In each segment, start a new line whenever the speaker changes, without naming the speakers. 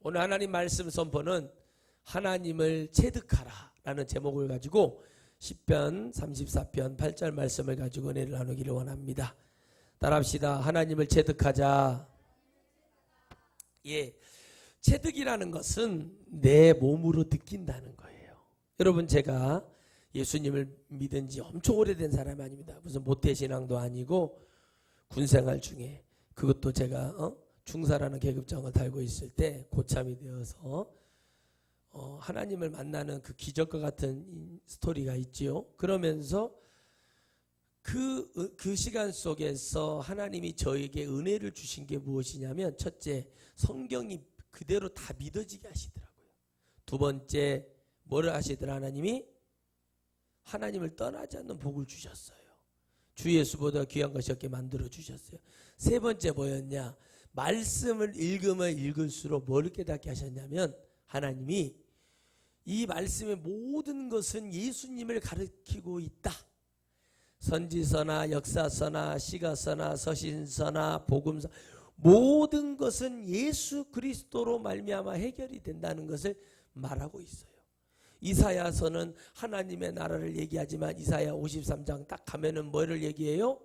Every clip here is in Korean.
오늘 하나님 말씀 선포는 하나님을 체득하라 라는 제목을 가지고 시편 34편 8절 말씀을 가지고 은혜를 나누기를 원합니다. 따라합시다. 하나님을 체득하자. 예, 체득이라는 것은 내 몸으로 느낀다는 거예요. 여러분, 제가 예수님을 믿은 지 엄청 오래된 사람이 아닙니다. 무슨 모태신앙도 아니고 군생활 중에 그것도 제가 중사라는 계급장을 달고 있을 때 고참이 되어서 하나님을 만나는 그 기적과 같은 스토리가 있지요. 그러면서 그 시간 속에서 하나님이 저에게 은혜를 주신 게 무엇이냐면, 첫째, 성경이 그대로 다 믿어지게 하시더라고요. 두 번째, 뭐를 하시더라? 하나님이 하나님을 떠나지 않는 복을 주셨어요. 주 예수보다 귀한 것이 없게 만들어 주셨어요. 세 번째 뭐였냐? 말씀을 읽으면 읽을수록 뭘 깨닫게 하셨냐면, 하나님이 이 말씀의 모든 것은 예수님을 가리키고 있다. 선지서나 역사서나 시가서나 서신서나 복음서, 모든 것은 예수 그리스도로 말미암아 해결이 된다는 것을 말하고 있어요. 이사야서는 하나님의 나라를 얘기하지만 이사야 53장 딱 가면은 뭐를 얘기해요?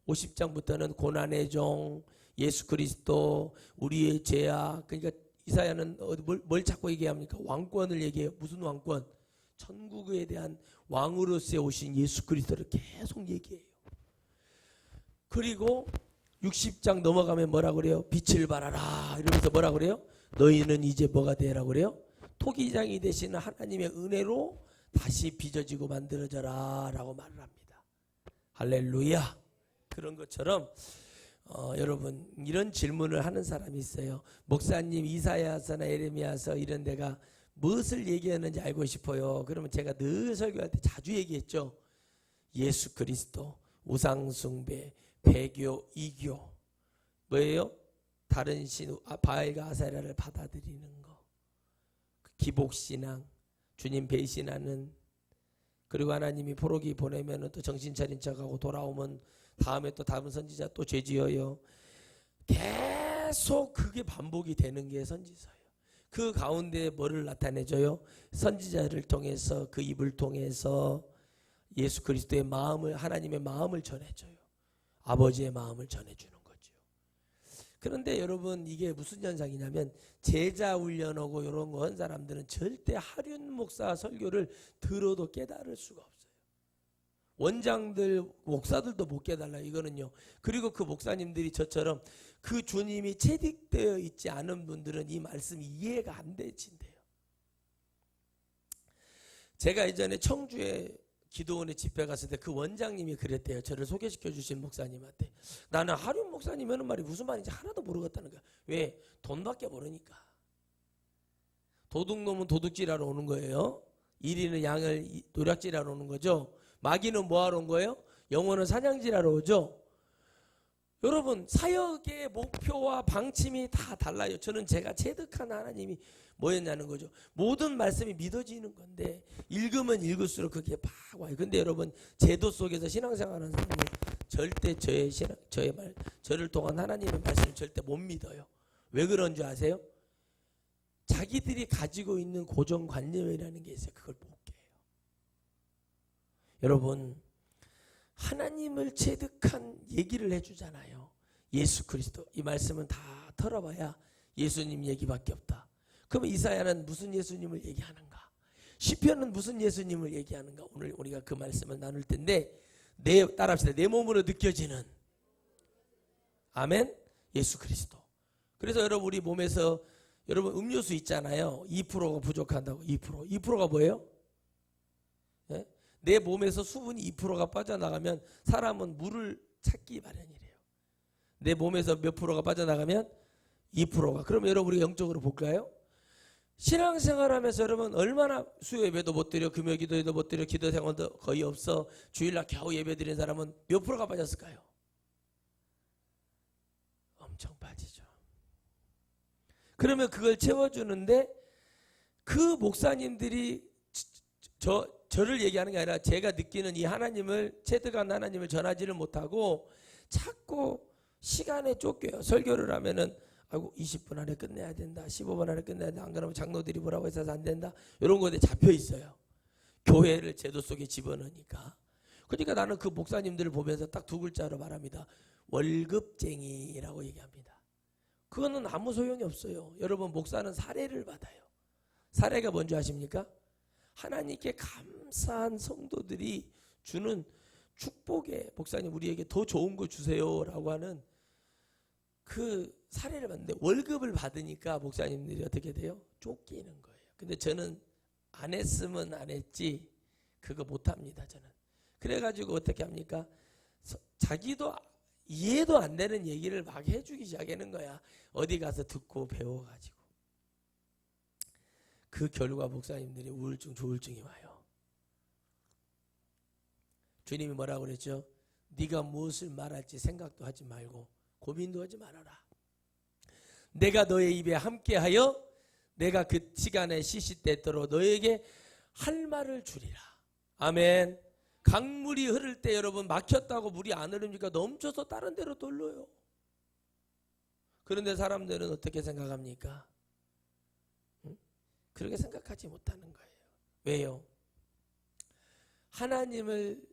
50장부터는 고난의 종, 예수 그리스도, 우리의 죄악. 그러니까 이사야는 뭘 자꾸 얘기합니까? 왕권을 얘기해요. 무슨 왕권? 천국에 대한 왕으로서 오신 예수 그리스도를 계속 얘기해요. 그리고 60장 넘어가면 뭐라 그래요? 빛을 발하라 이러면서 뭐라 그래요? 너희는 이제 뭐가 되라고 그래요? 토기장이 되시는 하나님의 은혜로 다시 빚어지고 만들어져라 라고 말을 합니다. 할렐루야. 그런 것처럼 여러분, 이런 질문을 하는 사람이 있어요. 목사님, 이사야서나 예레미야서 이런 데가 무엇을 얘기하는지 알고 싶어요. 그러면 제가 늘 설교할 때 자주 얘기했죠. 예수 그리스도, 우상숭배, 배교, 이교, 뭐예요? 다른 신, 바알과 아세라를 받아들이는 거, 기복신앙, 주님 배신하는, 그리고 하나님이 포로기 보내면 또 정신 차린 척하고 돌아오면 다음에 또 다른 선지자 또 죄지어요. 계속 그게 반복이 되는 게 선지서예요. 그 가운데 뭐를 나타내줘요? 선지자를 통해서, 그 입을 통해서 예수 그리스도의 마음을, 하나님의 마음을 전해줘요. 아버지의 마음을 전해주는 거죠. 그런데 여러분, 이게 무슨 현상이냐면, 제자 훈련하고 이런 거 한 사람들은 절대 하륜 목사 설교를 들어도 깨달을 수가 없어요. 원장들, 목사들도 못 깨달아요. 이거는요. 그리고 그 목사님들이 저처럼 그 주님이 체득되어 있지 않은 분들은 이 말씀이 이해가 안 되진대요. 제가 예전에 청주에 기도원에 집회 갔을 때 그 원장님이 그랬대요. 저를 소개시켜 주신 목사님한테. 나는 하륜 목사님이라는 말이 무슨 말인지 하나도 모르겠다는 거야. 왜? 돈밖에 모르니까. 도둑놈은 도둑질하러 오는 거예요. 이리는 양을 노략질하러 오는 거죠. 마귀는 뭐하러 온 거예요? 영혼은 사냥질하러 오죠. 여러분, 사역의 목표와 방침이 다 달라요. 저는 제가 체득한 하나님이 뭐였냐는 거죠. 모든 말씀이 믿어지는 건데 읽으면 읽을수록 그게 막 와요. 근데 여러분, 제도 속에서 신앙생활하는 사람은 절대 저를 통한 하나님의 말씀을 절대 못 믿어요. 왜 그런 줄 아세요? 자기들이 가지고 있는 고정관념이라는 게 있어요. 그걸 못 깨요. 여러분, 하나님을 체득한 얘기를 해주잖아요. 예수 그리스도. 이 말씀은 다 털어봐야 예수님 얘기밖에 없다. 그럼 이사야는 무슨 예수님을 얘기하는가? 시편은 무슨 예수님을 얘기하는가? 오늘 우리가 그 말씀을 나눌 텐데, 따라합시다. 내 몸으로 느껴지는, 아멘, 예수 그리스도. 그래서 여러분, 우리 몸에서 여러분 음료수 있잖아요. 2%가 부족한다고. 2%가 뭐예요? 네? 내 몸에서 수분이 2%가 빠져나가면 사람은 물을 찾기 마련이래요. 내 몸에서 몇 프로가 빠져나가면 2%가. 그럼 여러분, 우리 영적으로 볼까요? 신앙생활하면서 여러분 얼마나 수요 예배도 못 드려, 금요 기도회도 못 드려, 기도 생활도 거의 없어, 주일날 겨우 예배 드리는 사람은 몇 프로가 빠졌을까요? 엄청 빠지죠. 그러면 그걸 채워주는데 그 목사님들이 저를 얘기하는 게 아니라 제가 느끼는 이 하나님을, 체득한 하나님을 전하지를 못하고 자꾸 시간에 쫓겨요. 설교를 하면은 아이고 20분 안에 끝내야 된다. 15분 안에 끝내야 된다. 안 그러면 장로들이 뭐라고 해서 안 된다. 이런 거에 잡혀 있어요. 교회를 제도 속에 집어넣으니까. 그러니까 나는 그 목사님들을 보면서 딱 두 글자로 말합니다. 월급쟁이라고 얘기합니다. 그거는 아무 소용이 없어요. 여러분, 목사는 사례를 받아요. 사례가 뭔지 아십니까? 하나님께 감사한 성도들이 주는 축복에 목사님 우리에게 더 좋은 거 주세요라고 하는 그 사례를 받는데, 월급을 받으니까 목사님들이 어떻게 돼요? 쫓기는 거예요. 근데 저는 안 했으면 안 했지 그거 못합니다. 저는. 그래가지고 어떻게 합니까? 자기도 이해도 안 되는 얘기를 막 해주기 시작하는 거야. 어디 가서 듣고 배워가지고. 그 결과 목사님들이 우울증, 조울증이 와요. 주님이 뭐라고 그랬죠? 네가 무엇을 말할지 생각도 하지 말고 고민도 하지 말아라. 내가 너의 입에 함께하여 내가 그 시간에 시시때때로 너에게 할 말을 주리라. 아멘. 강물이 흐를 때 여러분, 막혔다고 물이 안 흐릅니까? 넘쳐서 다른 데로 돌려요. 그런데 사람들은 어떻게 생각합니까? 그렇게 생각하지 못하는 거예요. 왜요? 하나님을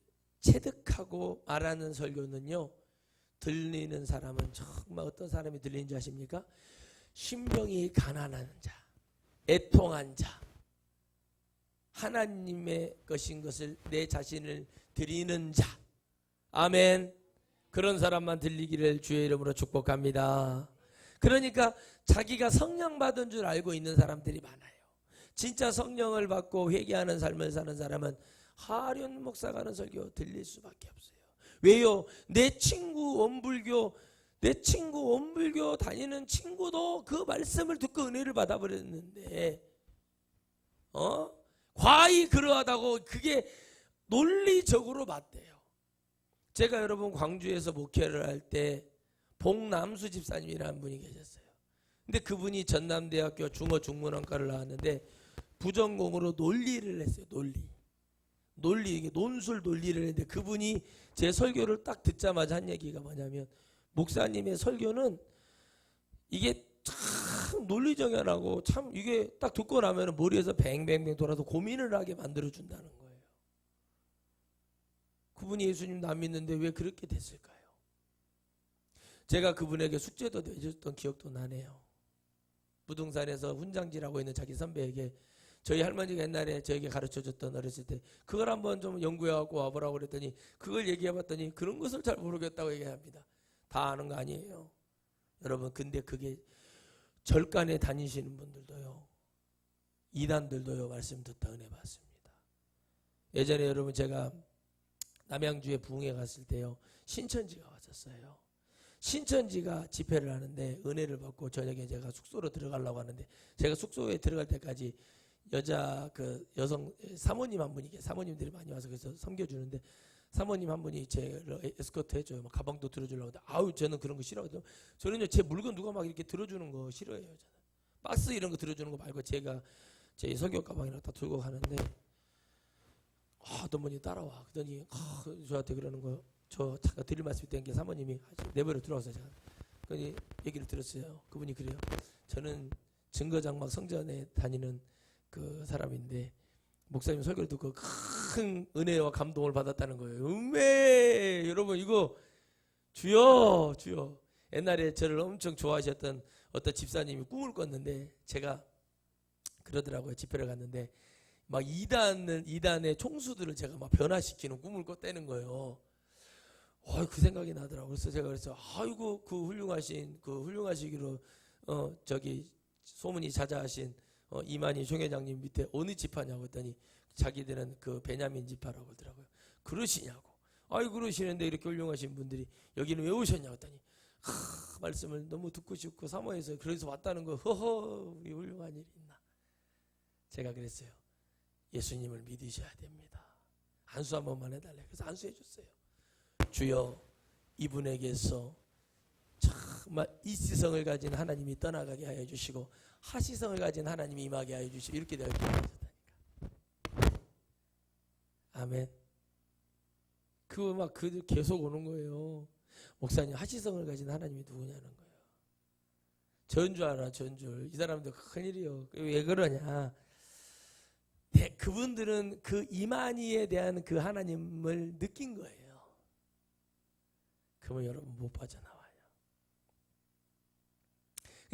체득하고 말하는 설교는요, 들리는 사람은 정말 어떤 사람이 들리는지 아십니까? 심령이 가난한 자, 애통한 자, 하나님의 것인 것을 내 자신을 드리는 자. 아멘. 그런 사람만 들리기를 주의 이름으로 축복합니다. 그러니까 자기가 성령 받은 줄 알고 있는 사람들이 많아요. 진짜 성령을 받고 회개하는 삶을 사는 사람은 하련 목사가 하는 설교 들릴 수밖에 없어요. 왜요? 내 친구 원불교 다니는 친구도 그 말씀을 듣고 은혜를 받아버렸는데 과히 그러하다고 그게 논리적으로 맞대요. 제가 여러분 광주에서 목회를 할 때 봉남수 집사님이라는 분이 계셨어요. 근데 그분이 전남대학교 중어중문학과를 나왔는데 부전공으로 논리를 했어요. 논리, 논술 논리를 했는데, 그분이 제 설교를 딱 듣자마자 한 얘기가 뭐냐면, 목사님의 설교는 이게 참 논리정연하고 참 이게 딱 듣고 나면 머리에서 뱅뱅뱅 돌아서 고민을 하게 만들어준다는 거예요. 그분이 예수님 안 믿는데 왜 그렇게 됐을까요? 제가 그분에게 숙제도 내줬던 기억도 나네요. 부동산에서 훈장질하고 있는 자기 선배에게 저희 할머니가 옛날에 저에게 가르쳐줬던, 어렸을 때 그걸 한번 좀 연구해갖고 와보라고 그랬더니 그걸 얘기해봤더니 그런 것을 잘 모르겠다고 얘기합니다. 다 아는 거 아니에요. 여러분, 근데 그게 절간에 다니시는 분들도요, 이단들도요, 말씀 듣다 은혜 받습니다. 예전에 여러분 제가 남양주에 부흥회 갔을 때요, 신천지가 왔었어요. 신천지가 집회를 하는데 은혜를 받고 저녁에 제가 숙소로 들어가려고 하는데, 제가 숙소에 들어갈 때까지 여성 사모님 한 분이, 사모님들이 많이 와서 그래서 섬겨주는데, 사모님 한 분이 제를 에스코트 해줘요. 막 가방도 들어주려고 하는데, 아우 저는 그런 거 싫어하거든요. 저는요, 제 물건 누가 막 이렇게 들어주는 거 싫어해요. 저는 박스 이런 거 들어주는 거 말고 제가 제 설교 가방이랑 다 들고 가는데, 어떤 분이 따라와. 그러더니 저한테 그러는 거예요. 저 잠깐 드릴 말씀이 있다는 게, 사모님이 내버려 들어와서 제가 그러니 얘기를 들었어요. 그분이 그래요. 저는 증거장막 성전에 다니는 그 사람인데 목사님 설교를 듣고 큰 은혜와 감동을 받았다는 거예요. 여러분, 이거 주여. 옛날에 저를 엄청 좋아하셨던 어떤 집사님이 꿈을 꿨는데, 제가 그러더라고요. 집회를 갔는데 막 이단의 총수들을 제가 막 변화시키는 꿈을 꿨다는 거예요. 그 생각이 나더라고요. 그래서 제가 아이고 그 훌륭하시기로 저기 소문이 자자하신 이만희 총회장님 밑에 어느 지파냐고 했더니 자기들은 그 베냐민 지파라고 그러더라고요. 그러시냐고. 그러시는데 이렇게 훌륭하신 분들이 여기는 왜 오셨냐고 했더니 말씀을 너무 듣고 싶고 사모해서 그래서 왔다는 거. 우리 훌륭한 일이 있나. 제가 그랬어요. 예수님을 믿으셔야 됩니다. 안수 한 번만 해달래. 그래서 안수해 줬어요. 주여, 이분에게서 정말 이시성을 가진 하나님이 떠나가게 하여 주시고 하시성을 가진 하나님이 임하게 하여 주시고, 이렇게 내가 기도하셨다니까. 아멘. 그 계속 오는 거예요. 목사님, 하시성을 가진 하나님이 누구냐는 거예요. 전주 알아, 전주. 이 사람도 큰일이요. 왜 그러냐? 그분들은 그 이만희에 대한 그 하나님을 느낀 거예요. 그러면 여러분 못 빠져나와요.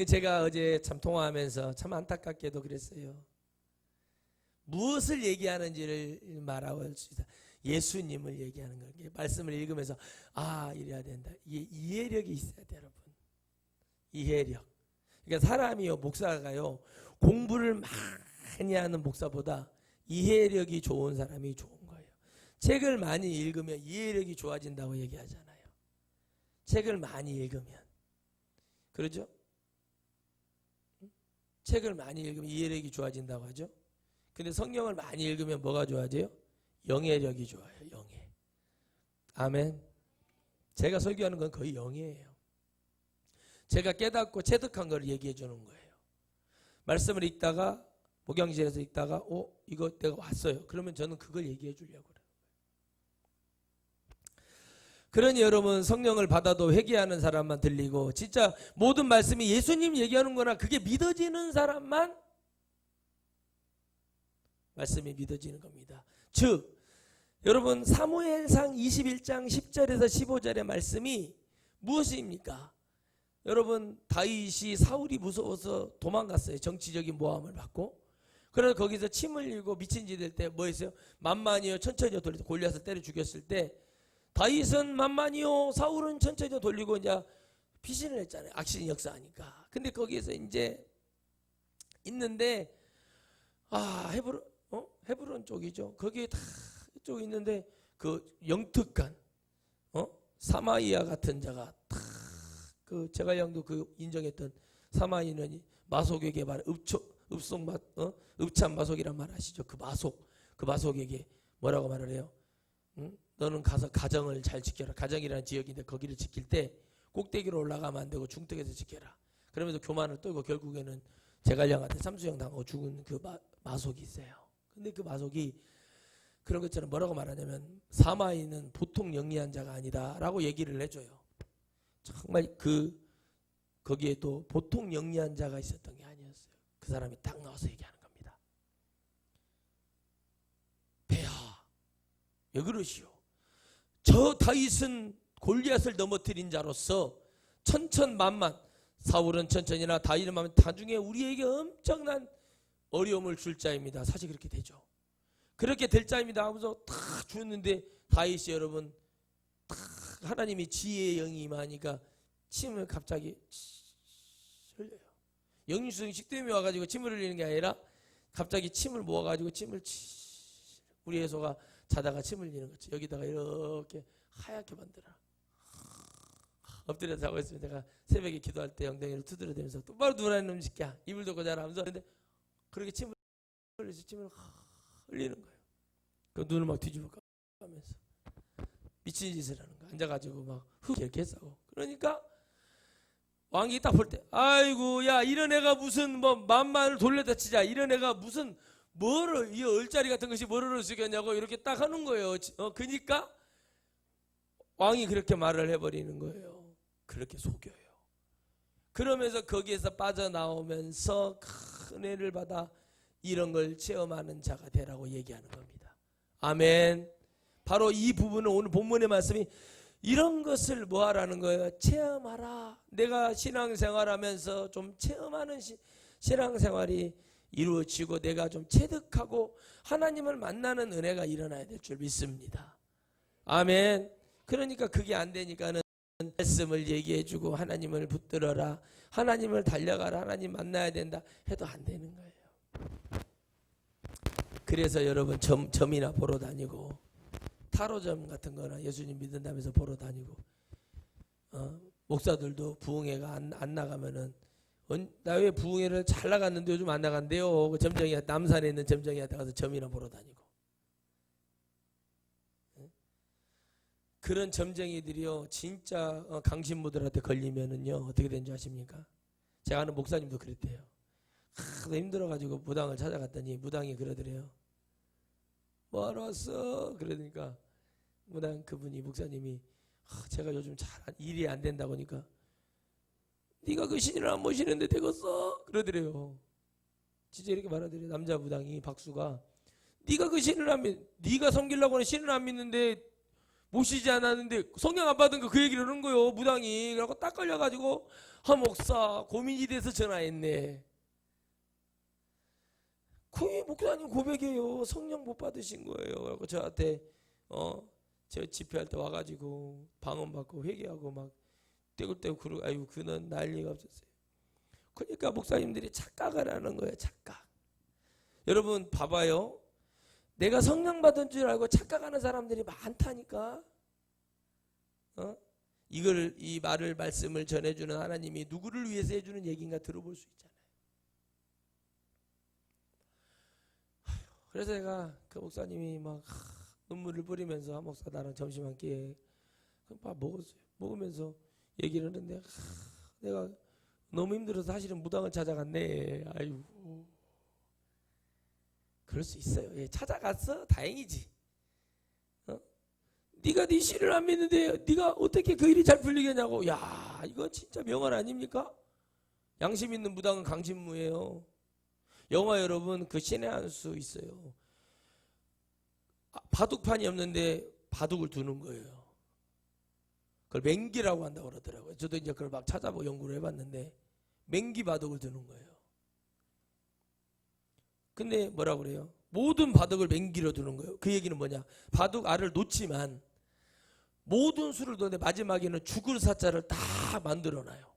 제가 어제 참 통화하면서 참 안타깝게도 그랬어요. 무엇을 얘기하는지를 말하고 싶다. 예수님을 얘기하는 거예요. 말씀을 읽으면서 이래야 된다. 이해력이 있어야 돼요, 여러분. 이해력. 그러니까 사람이요, 목사가요, 공부를 많이 하는 목사보다 이해력이 좋은 사람이 좋은 거예요. 책을 많이 읽으면 이해력이 좋아진다고 얘기하잖아요. 책을 많이 읽으면. 그러죠? 책을 많이 읽으면 이해력이 좋아진다고 하죠. 근데 성경을 많이 읽으면 뭐가 좋아져요? 영해력이 좋아요. 영해. 아멘. 제가 설교하는 건 거의 영해예요. 제가 깨닫고 체득한 걸 얘기해 주는 거예요. 말씀을 읽다가 목양실에서 읽다가 이거 내가 왔어요. 그러면 저는 그걸 얘기해 주려고 그래요. 그러니 여러분, 성령을 받아도 회개하는 사람만 들리고 진짜 모든 말씀이 예수님 얘기하는 거나 그게 믿어지는 사람만 말씀이 믿어지는 겁니다. 즉 여러분, 사무엘상 21장 10절에서 15절의 말씀이 무엇입니까? 여러분, 다윗이 사울이 무서워서 도망갔어요. 정치적인 모함을 받고. 그래서 거기서 침을 흘리고 미친 짓 될 때 뭐 했어요? 만만히요 천천히요 돌려서 골리앗을 때려 죽였을 때 다윗은 만만히요, 사울은 천천히요 돌리고 이제 피신을 했잖아요. 악신 역사하니까. 근데 거기에서 이제 있는데 헤브론 쪽이죠. 거기에 다 쪽 있는데 그 영특한 사마이아 같은 자가 다 그 제갈량도 그 인정했던 사마이는 마속에게 말 읍참 마속이란 말 아시죠? 그 마속에게 뭐라고 말을 해요? 너는 가서 가정을 잘 지켜라. 가정이라는 지역인데 거기를 지킬 때 꼭대기로 올라가면 안 되고 중턱에서 지켜라. 그러면서 교만을 떨고 결국에는 제갈량한테 삼수형 당하고 죽은 그 마속이 있어요. 근데 그 마속이 그런 것처럼 뭐라고 말하냐면 사마이는 보통 영리한 자가 아니다라고 얘기를 해줘요. 정말 거기에도 보통 영리한 자가 있었던 게 아니었어요. 그 사람이 딱 나와서 얘기하는 겁니다. 폐하, 왜 그러시오? 저 다윗은 골리앗을 넘어뜨린 자로서 천천만만, 사울은 천천히나 다윗은 만만, 나중에 우리에게 엄청난 어려움을 줄 자입니다. 사실 그렇게 되죠. 그렇게 될 자입니다 하면서 다 주었는데 다윗이 여러분 하나님이 지혜의 영이 임하니까 침을 갑자기 흘려요. 영유수증 식도염이 와가지고 침을 흘리는 게 아니라 갑자기 침을 모아가지고 우리 예소가 자다가 침을 흘리는 거죠. 여기다가 이렇게 하얗게 만들어. 엎드려 자고 있으면 내가 새벽에 기도할 때 엉덩이를 두드려대면서 똑바로 누라는 놈 새끼야, 이불 덮고 자라 하면서. 근데 그렇게 침을 흘리는 거예요. 그 눈을 막 뒤집어 가면서 미친 짓을 하는 거야. 앉아가지고 막 이렇게 했어. 그러니까 왕이 딱 볼 때, 아이고 야, 이런 애가 무슨 뭐 만만을 돌려다 치자, 이런 애가 무슨 뭐를 이 얼짜리 같은 것이 뭐를 쓰겠냐고 이렇게 딱 하는 거예요. 그러니까 왕이 그렇게 말을 해버리는 거예요. 그렇게 속여요. 그러면서 거기에서 빠져나오면서 큰 은혜를 받아 이런 걸 체험하는 자가 되라고 얘기하는 겁니다. 아멘. 바로 이 부분은 오늘 본문의 말씀이 이런 것을 뭐 하라는 거예요? 체험하라. 내가 신앙생활하면서 좀 체험하는 신앙생활이 이루어지고 내가 좀 체득하고 하나님을 만나는 은혜가 일어나야 될 줄 믿습니다. 아멘. 그러니까 그게 안 되니까는 말씀을 얘기해주고 하나님을 붙들어라, 하나님을 달려가라, 하나님 만나야 된다 해도 안 되는 거예요. 그래서 여러분 점이나 보러 다니고 타로점 같은 거나 예수님 믿는다면서 보러 다니고 목사들도 부흥회가 안 나가면은 나 왜 부흥회를 잘 나갔는데 요즘 안 나간대요. 그 점정이 남산에 있는 점정이한테 가서 점이나 보러 다니고. 그런 점쟁이들이요 진짜 강신무들한테 걸리면은요 어떻게 되는지 아십니까? 제가 아는 목사님도 그랬대요. 하도 힘들어가지고 무당을 찾아갔더니 무당이 그러더래요. 뭐하러 왔어? 그러니까 무당 그분이 목사님이 제가 요즘 잘 일이 안 된다고 하니까 네가 그 신을 안 모시는데 되겠어? 그러더래요. 진짜 이렇게 말하더래요. 남자 무당이 박수가 네가 그 신을 안 믿, 네가 섬기려고 하는 신을 안 믿는데 모시지 않았는데 성령 안 받은 거 그 얘기를 하는 거예요. 무당이. 그래갖고 딱 걸려가지고 목사 고민이 돼서 전화했네. 거의 목사님 고백이에요. 성령 못 받으신 거예요. 그래갖고 저한테 저 집회할 때 와가지고 방언 받고 회개하고 막 떼굴떼굴 그러고 아유 그는 난리가 없었어요. 그러니까 목사님들이 착각을 하는 거예요. 착각. 여러분 봐봐요. 내가 성령 받은 줄 알고 착각하는 사람들이 많다니까. 이 말씀을 전해주는 하나님이 누구를 위해서 해주는 얘기인가 들어볼 수 있잖아요. 그래서 제가 그 목사님이 막 눈물을 뿌리면서 목사 나랑 점심 한 끼에 밥 먹었어요. 먹으면서 얘기를 하는데 내가 너무 힘들어서 사실은 무당을 찾아갔네. 아유. 그럴 수 있어요. 예, 찾아갔어? 다행이지. 네가 네 신을 안 믿는데 네가 어떻게 그 일이 잘 풀리겠냐고. 야, 이거 진짜 명언 아닙니까? 양심 있는 무당은 강신무예요. 영화 여러분 그 신의 한 수 있어요. 바둑판이 없는데 바둑을 두는 거예요. 그걸 맹기라고 한다고 그러더라고요. 저도 이제 그걸 막 찾아보고 연구를 해봤는데 맹기 바둑을 두는 거예요. 근데 뭐라 그래요? 모든 바둑을 맹기로 두는 거예요. 그 얘기는 뭐냐? 바둑 알을 놓지만 모든 수를 두는데 마지막에는 죽을 사자를 다 만들어놔요.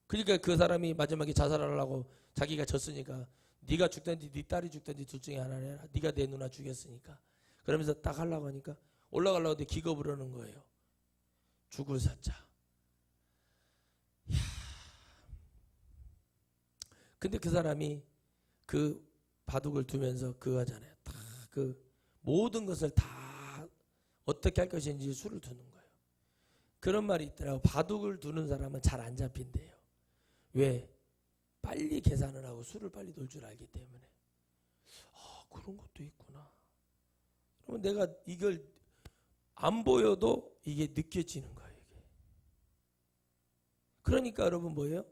그러니까 그 사람이 마지막에 자살하려고 자기가 졌으니까 네가 죽든지 네 딸이 죽든지 둘 중에 하나를 해라. 네가 내 누나 죽였으니까. 그러면서 딱 하려고 하니까 올라가려고 하는데 기겁을 하는 거예요. 죽을 사자. 이야. 근데 그 사람이 그 바둑을 두면서 그거 하잖아요. 다 그 모든 것을 다 어떻게 할 것인지 수를 두는 거예요. 그런 말이 있더라고. 바둑을 두는 사람은 잘 안 잡힌대요. 왜? 빨리 계산을 하고 수를 빨리 놓을 줄 알기 때문에. 그런 것도 있구나. 그러면 내가 이걸 안 보여도 이게 느껴지는 거예요. 이게. 그러니까 여러분 뭐예요?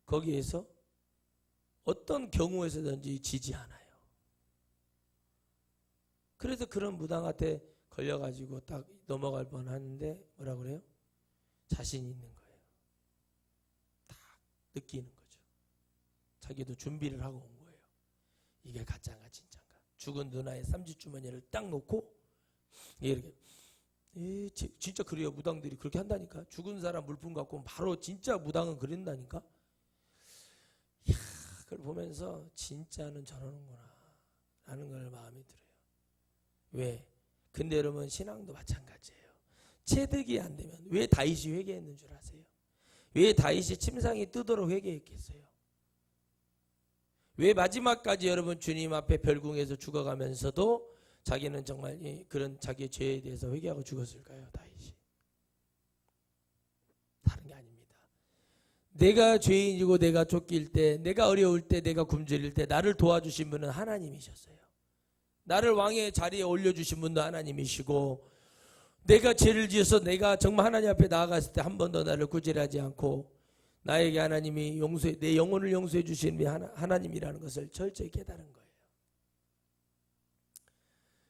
거기에서 어떤 경우에서든지 지지 않아요. 그래서 그런 무당한테 걸려가지고 딱 넘어갈 뻔하는데 뭐라 그래요? 자신 있는 거예요. 딱 느끼는 거죠. 자기도 준비를 하고 온 거예요. 이게 가짜인가 진짜인가. 죽은 누나의 쌈짓주머니를 딱 놓고 이렇게 진짜 그래요. 무당들이 그렇게 한다니까. 죽은 사람 물품 갖고 오면 바로 진짜 무당은 그런다니까. 이야, 그걸 보면서 진짜는 저러는구나 라는 걸 마음이 들어요. 왜? 근데 여러분 신앙도 마찬가지예요. 체득이 안 되면 왜 다윗이 회개했는 줄 아세요? 왜 다윗이 침상이 뜨도록 회개했겠어요? 왜 마지막까지 여러분 주님 앞에 별궁에서 죽어가면서도 자기는 정말 그런 자기의 죄에 대해서 회개하고 죽었을까요? 다윗이. 다른 게 아닙니다. 내가 죄인이고 내가 쫓길 때, 내가 어려울 때, 내가 굶주릴 때 나를 도와주신 분은 하나님이셨어요. 나를 왕의 자리에 올려주신 분도 하나님이시고, 내가 죄를 지어서 내가 정말 하나님 앞에 나아갔을 때 한 번도 나를 구제하지 않고 나에게 하나님이 내 영혼을 용서해 주시는 분이 하나님이라는 것을 철저히 깨달은 거예요.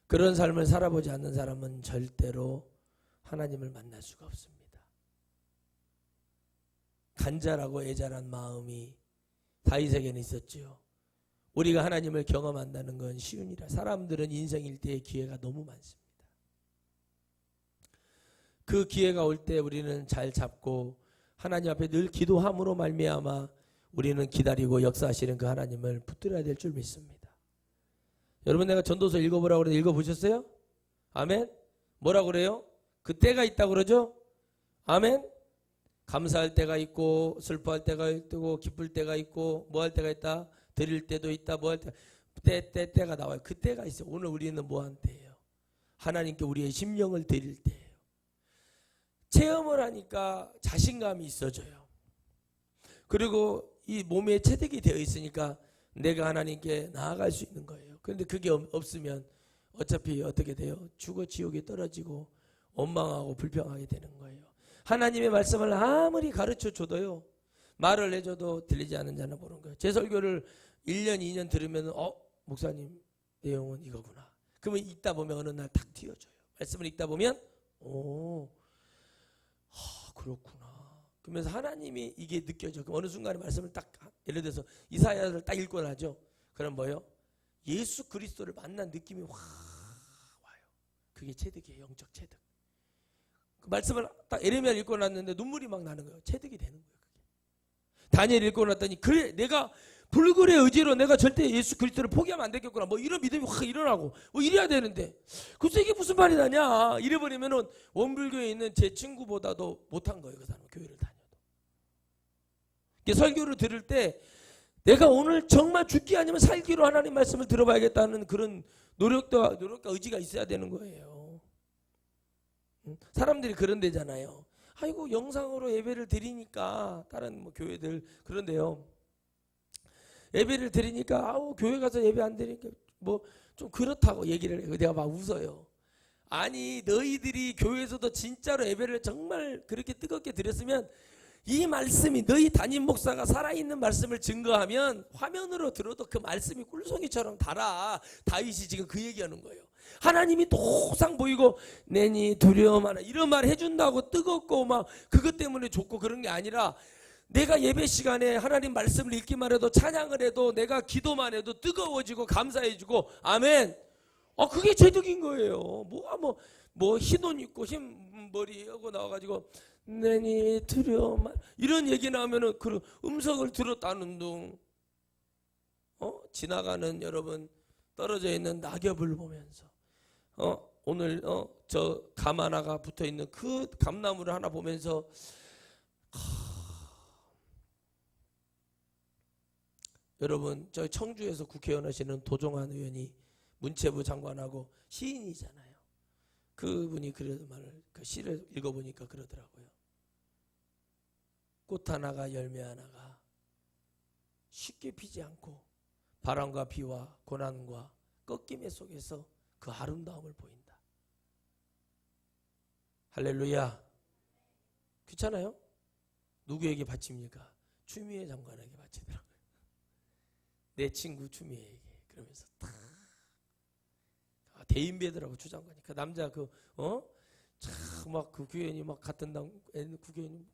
그런 삶을 살아보지 않는 사람은 절대로 하나님을 만날 수가 없습니다. 간절하고 애절한 마음이 다윗에게는 있었지요. 우리가 하나님을 경험한다는 건 쉬우니라. 사람들은 인생 일대의 기회가 너무 많습니다. 그 기회가 올 때 우리는 잘 잡고 하나님 앞에 늘 기도함으로 말미암아 우리는 기다리고 역사하시는 그 하나님을 붙들어야 될 줄 믿습니다. 여러분 내가 전도서 읽어보라고 그러는데 읽어보셨어요? 아멘? 뭐라고 그래요? 그 때가 있다고 그러죠? 아멘? 감사할 때가 있고 슬퍼할 때가 있고 기쁠 때가 있고 뭐 할 때가 있다? 드릴 때도 있다. 뭐 할 때가 나와요. 그 때가 있어요. 오늘 우리는 뭐 한 때예요? 하나님께 우리의 심령을 드릴 때예요. 체험을 하니까 자신감이 있어져요. 그리고 이 몸에 체득이 되어 있으니까 내가 하나님께 나아갈 수 있는 거예요. 그런데 그게 없으면 어차피 어떻게 돼요? 죽어 지옥에 떨어지고 원망하고 불평하게 되는 거예요. 하나님의 말씀을 아무리 가르쳐 줘도요, 말을 해줘도 들리지 않는 자는 모르는 거예요. 제 설교를 1년, 2년 들으면 목사님 내용은 이거구나. 그러면 읽다 보면 어느 날 탁 튀어져요. 말씀을 읽다 보면 그렇구나. 그러면서 하나님이 이게 느껴져. 그럼 어느 순간에 말씀을 딱, 예를 들어서 이사야를 딱 읽고 나죠. 그럼 뭐예요? 예수 그리스도를 만난 느낌이 확 와요. 그게 체득이에요. 영적 체득. 그 말씀을 딱 에레미야를 읽고 났는데 눈물이 막 나는 거예요. 체득이 되는 거예요. 그게. 다니엘 읽고 났더니 그래, 내가 불굴의 의지로 내가 절대 예수 그리스도를 포기하면 안 되겠구나. 뭐 이런 믿음이 확 일어나고 뭐 이래야 되는데 그래서 이게 무슨 말이 나냐. 이래버리면은 원불교에 있는 제 친구보다도 못한 거예요. 그 사람은 교회를 다녀도. 설교를 들을 때 내가 오늘 정말 죽기 아니면 살기로 하나님 말씀을 들어봐야겠다는 그런 노력과 의지가 있어야 되는 거예요. 사람들이 그런 데잖아요. 아이고 영상으로 예배를 드리니까 다른 뭐 교회들 그런데요. 예배를 드리니까 교회 가서 예배 안 드리니까 뭐 좀 그렇다고 얘기를 해요. 내가 막 웃어요. 아니 너희들이 교회에서도 진짜로 예배를 정말 그렇게 뜨겁게 드렸으면 이 말씀이 너희 담임 목사가 살아있는 말씀을 증거하면 화면으로 들어도 그 말씀이 꿀송이처럼 달아. 다윗이 지금 그 얘기하는 거예요. 하나님이 도상 보이고 내니 두려움하나 이런 말 해준다고 뜨겁고 막 그것 때문에 좋고 그런 게 아니라 내가 예배 시간에 하나님 말씀을 읽기만 해도 찬양을 해도 내가 기도만 해도 뜨거워지고 감사해지고 아멘. 그게 제득인 거예요. 뭐 흰 옷 입고 흰 머리 하고 나와가지고 내니 두려움 이런 얘기 나오면은 그 음성을 들었다는 둥 지나가는 여러분 떨어져 있는 낙엽을 보면서 오늘 저 감 하나가 붙어 있는 그 감나무를 하나 보면서 여러분 저 청주에서 국회의원 하시는 도종환 의원이 문체부 장관하고 시인이잖아요. 그분이 그런 말을 그 시를 읽어보니까 그러더라고요. 꽃 하나가 열매 하나가 쉽게 피지 않고 바람과 비와 고난과 꺾임의 속에서 그 아름다움을 보인다. 할렐루야. 귀찮아요? 누구에게 바칩니까? 추미애 장관에게 바치더라고요. 내 친구 추미애에게. 그러면서 탁 대인배더라고 주장관이. 그 남자 막 그 교회의원이 막 같은 당 국회의원이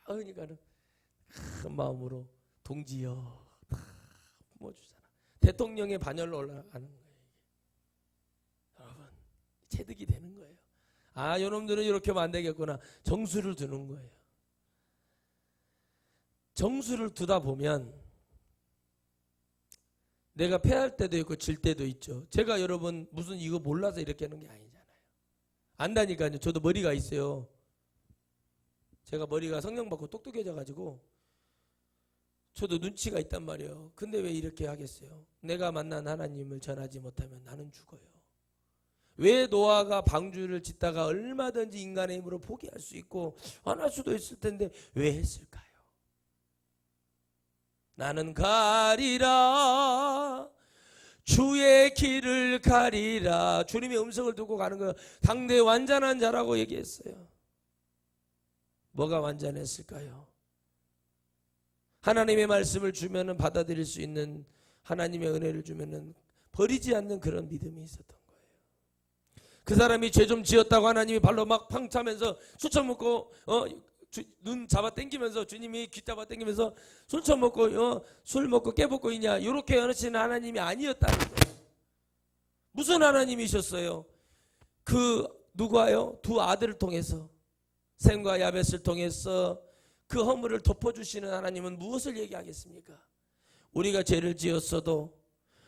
그러니까는 큰 마음으로 동지여 품어주잖아. 대통령의 반열로 올라가는 거예요. 여러분 체득이 되는 거예요. 요놈들은 이렇게 하면 안 되겠구나. 정수를 두는 거예요. 정수를 두다 보면 내가 패할 때도 있고 질 때도 있죠. 제가 여러분 무슨 이거 몰라서 이렇게 하는 게 아니잖아요. 안다니까요. 저도 머리가 있어요. 제가 머리가 성령 받고 똑똑해져 가지고 저도 눈치가 있단 말이에요. 근데 왜 이렇게 하겠어요? 내가 만난 하나님을 전하지 못하면 나는 죽어요. 왜 노아가 방주를 짓다가 얼마든지 인간의 힘으로 포기할 수 있고 안 할 수도 있을 텐데 왜 했을까요? 나는 가리라 주의 길을 가리라. 주님의 음성을 듣고 가는 거예요. 당대 완전한 자라고 얘기했어요. 뭐가 완전했을까요? 하나님의 말씀을 주면은 받아들일 수 있는 하나님의 은혜를 주면은 버리지 않는 그런 믿음이 있었던 거예요. 그 사람이 죄 좀 지었다고 하나님이 발로 막 팡 차면서 술 처먹고 눈 잡아 당기면서 주님이 귀 잡아 당기면서 술 처먹고 술 먹고 깨먹고 있냐 이렇게 하시는 하나님이 아니었다는 거예요. 무슨 하나님이셨어요? 누구와요? 두 아들을 통해서 셈과 야벳을 통해서 그 허물을 덮어주시는 하나님은 무엇을 얘기하겠습니까? 우리가 죄를 지었어도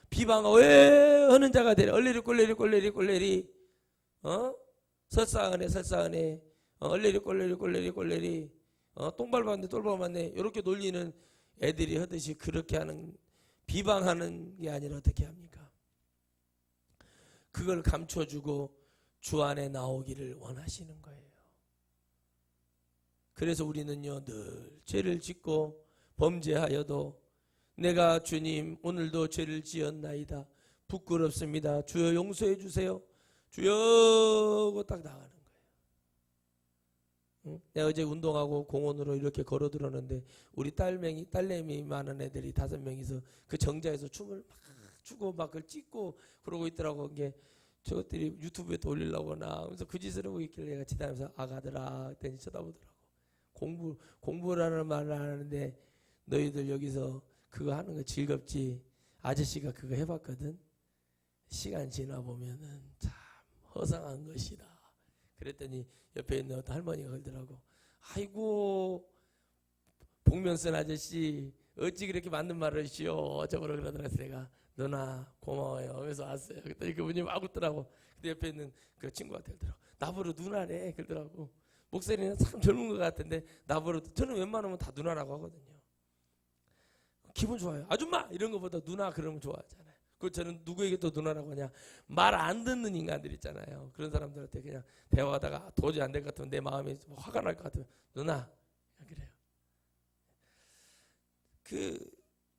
비방하 왜 하는 자가 되려 얼레리 꼴레리 설사하네 얼레리 꼴레리 똥 밟았네 똘 밟았네 이렇게 놀리는 애들이 하듯이 그렇게 하는 비방하는 게 아니라 어떻게 합니까? 그걸 감춰주고 주 안에 나오기를 원하시는 거예요. 그래서 우리는요 늘 죄를 짓고 범죄하여도 내가 주님 오늘도 죄를 지었나이다 부끄럽습니다 주여 용서해 주세요 주여 하고 딱 나가는 거예요. 응? 내가 어제 운동하고 공원으로 이렇게 걸어 들었는데 우리 딸내미 많은 애들이 5명이서 그 정자에서 춤을 막 추고 막 그걸 찍고 그러고 있더라고. 이게 저것들이 유튜브에 또 올리려고 나. 그래서 그 짓을 하고 있길래 내가 지나면서 아가들아 했더니 쳐다보더라고. 공부라는 말을 하는데 너희들 여기서 그거 하는 거 즐겁지? 아저씨가 그거 해봤거든. 시간 지나 보면은 참 허상한 것이다. 그랬더니 옆에 있는 어떤 할머니가 그러더라고. 아이고 복면선 아저씨 어찌 그렇게 맞는 말을 하시오. 저보러 그러더라고. 내가 누나 고마워요. 그래서 왔어요. 그랬더니 그분이 막 웃더라고. 근데 옆에 있는 그 친구한테 그러더라고. 나보러 누나래. 그러더라고. 목소리는 참 젊은 것 같은데 나보러 저는 웬만하면 다 누나라고 하거든요. 기분 좋아요. 아줌마 이런 것보다 누나 그러면 좋아하잖아요. 그 저는 누구에게 또 누나라고 하냐? 말 안 듣는 인간들 있잖아요. 그런 사람들한테 그냥 대화하다가 도저히 안 될 것 같으면 내 마음이 화가 날 것 같으면 누나 그래요.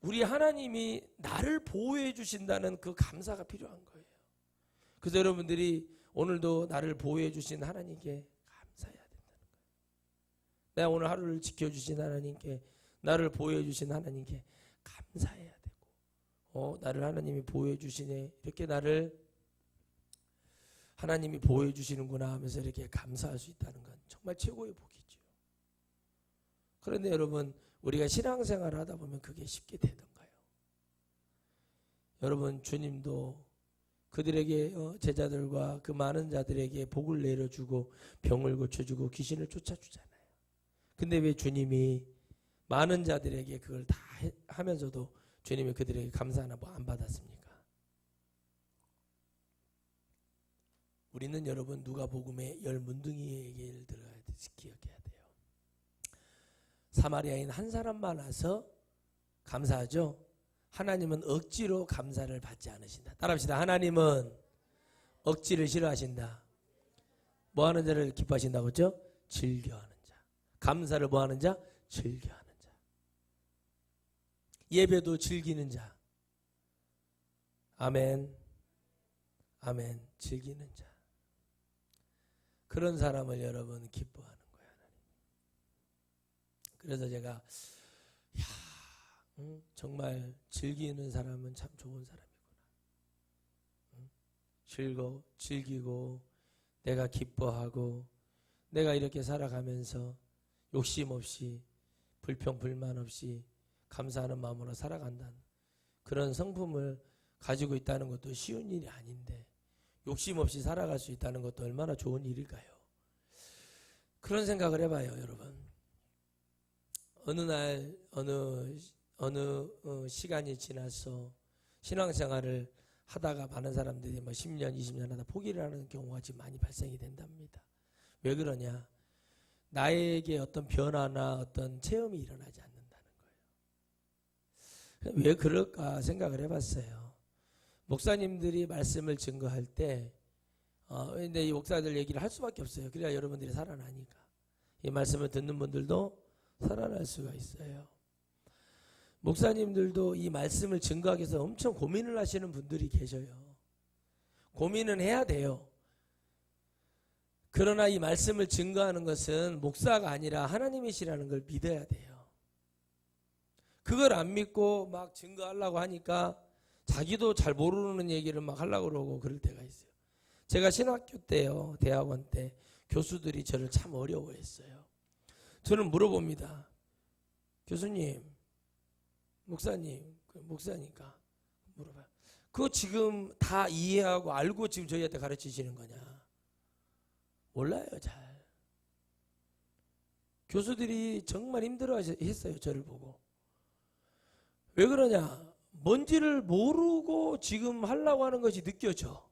우리 하나님이 나를 보호해 주신다는 그 감사가 필요한 거예요. 그래서 여러분들이 오늘도 나를 보호해 주신 하나님께 감사해야 된다는 거예요. 내가 오늘 하루를 지켜주신 하나님께, 나를 보호해 주신 하나님께 감사해야 되고, 나를 하나님이 보호해 주시네, 이렇게 나를 하나님이 보호해 주시는구나 하면서 이렇게 감사할 수 있다는 건 정말 최고의 복이죠. 그런데 여러분, 우리가 신앙생활을 하다 보면 그게 쉽게 되던가요? 여러분, 주님도 그들에게 제자들과 그 많은 자들에게 복을 내려주고 병을 고쳐주고 귀신을 쫓아주잖아요. 근데 왜 주님이 많은 자들에게 그걸 다 하면서도 주님이 그들에게 감사 하나 안 받았습니까? 우리는 여러분 누가복음의 10문둥이의 얘기를 들어야 돼, 기억해야 돼요. 사마리아인 한 사람만 와서 감사하죠. 하나님은 억지로 감사를 받지 않으신다. 따라합시다. 하나님은 억지를 싫어하신다. 뭐 하는 자를 기뻐하신다고 했죠? 즐겨하는 자. 감사를 뭐 하는 자? 즐겨하는 자. 예배도 즐기는 자. 아멘. 아멘. 즐기는 자. 그런 사람을 여러분 기뻐하는 거예요. 하나님. 그래서 제가 정말 즐기는 사람은 참 좋은 사람이구나. 즐기고 내가 기뻐하고 내가 이렇게 살아가면서 욕심 없이 불평 불만 없이 감사하는 마음으로 살아간다는 그런 성품을 가지고 있다는 것도 쉬운 일이 아닌데 욕심 없이 살아갈 수 있다는 것도 얼마나 좋은 일일까요? 그런 생각을 해봐요, 여러분. 어느 날 어느 시간이 지나서 신앙생활을 하다가 많은 사람들이 10년, 20년 하다 포기를 하는 경우가 지금 많이 발생이 된답니다. 왜 그러냐? 나에게 어떤 변화나 어떤 체험이 일어나지 않는다는 거예요. 왜 그럴까 생각을 해봤어요. 목사님들이 말씀을 증거할 때 근데 이 목사들 얘기를 할 수밖에 없어요. 그래야 여러분들이 살아나니까. 이 말씀을 듣는 분들도 살아날 수가 있어요. 목사님들도 이 말씀을 증거하기 위해서 엄청 고민을 하시는 분들이 계셔요. 고민은 해야 돼요. 그러나 이 말씀을 증거하는 것은 목사가 아니라 하나님이시라는 걸 믿어야 돼요. 그걸 안 믿고 막 증거하려고 하니까 자기도 잘 모르는 얘기를 막 하려고 그러고 그럴 때가 있어요. 제가 신학교 때요, 대학원 때 교수들이 저를 참 어려워했어요. 저는 물어봅니다. 교수님, 목사님, 목사니까 물어봐요. 그거 지금 다 이해하고 알고 지금 저희한테 가르치시는 거냐? 몰라요, 잘. 교수들이 정말 힘들어했어요, 저를 보고. 왜 그러냐? 뭔지를 모르고 지금 하려고 하는 것이 느껴져.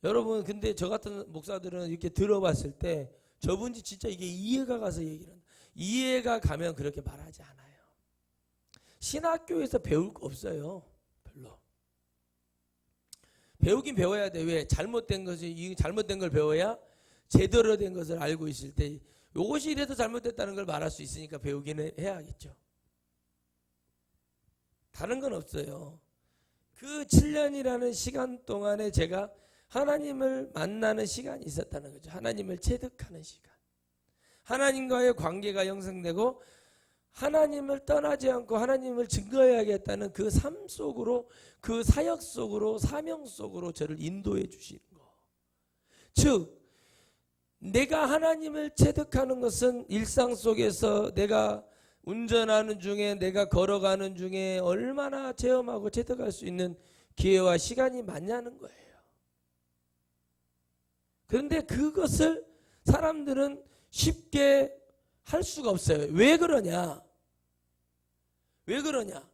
여러분, 근데 저 같은 목사들은 이렇게 들어봤을 때 저분이 진짜 이게 이해가 가서 얘기를 한다. 이해가 가면 그렇게 말하지 않아요. 신학교에서 배울 거 없어요. 별로. 배우긴 배워야 돼. 왜? 잘못된 걸 배워야 제대로 된 것을 알고 있을 때 이것이 이래서 잘못됐다는 걸 말할 수 있으니까 배우기는 해야겠죠. 다른 건 없어요. 그 7년이라는 시간 동안에 제가 하나님을 만나는 시간이 있었다는 거죠. 하나님을 체득하는 시간. 하나님과의 관계가 형성되고 하나님을 떠나지 않고 하나님을 증거해야겠다는 그 삶 속으로, 그 사역 속으로, 사명 속으로 저를 인도해 주시는 거. 즉 내가 하나님을 체득하는 것은 일상 속에서 내가 운전하는 중에, 내가 걸어가는 중에 얼마나 체험하고 체득할 수 있는 기회와 시간이 많냐는 거예요. 그런데 그것을 사람들은 쉽게 할 수가 없어요. 왜 그러냐? 왜 그러냐?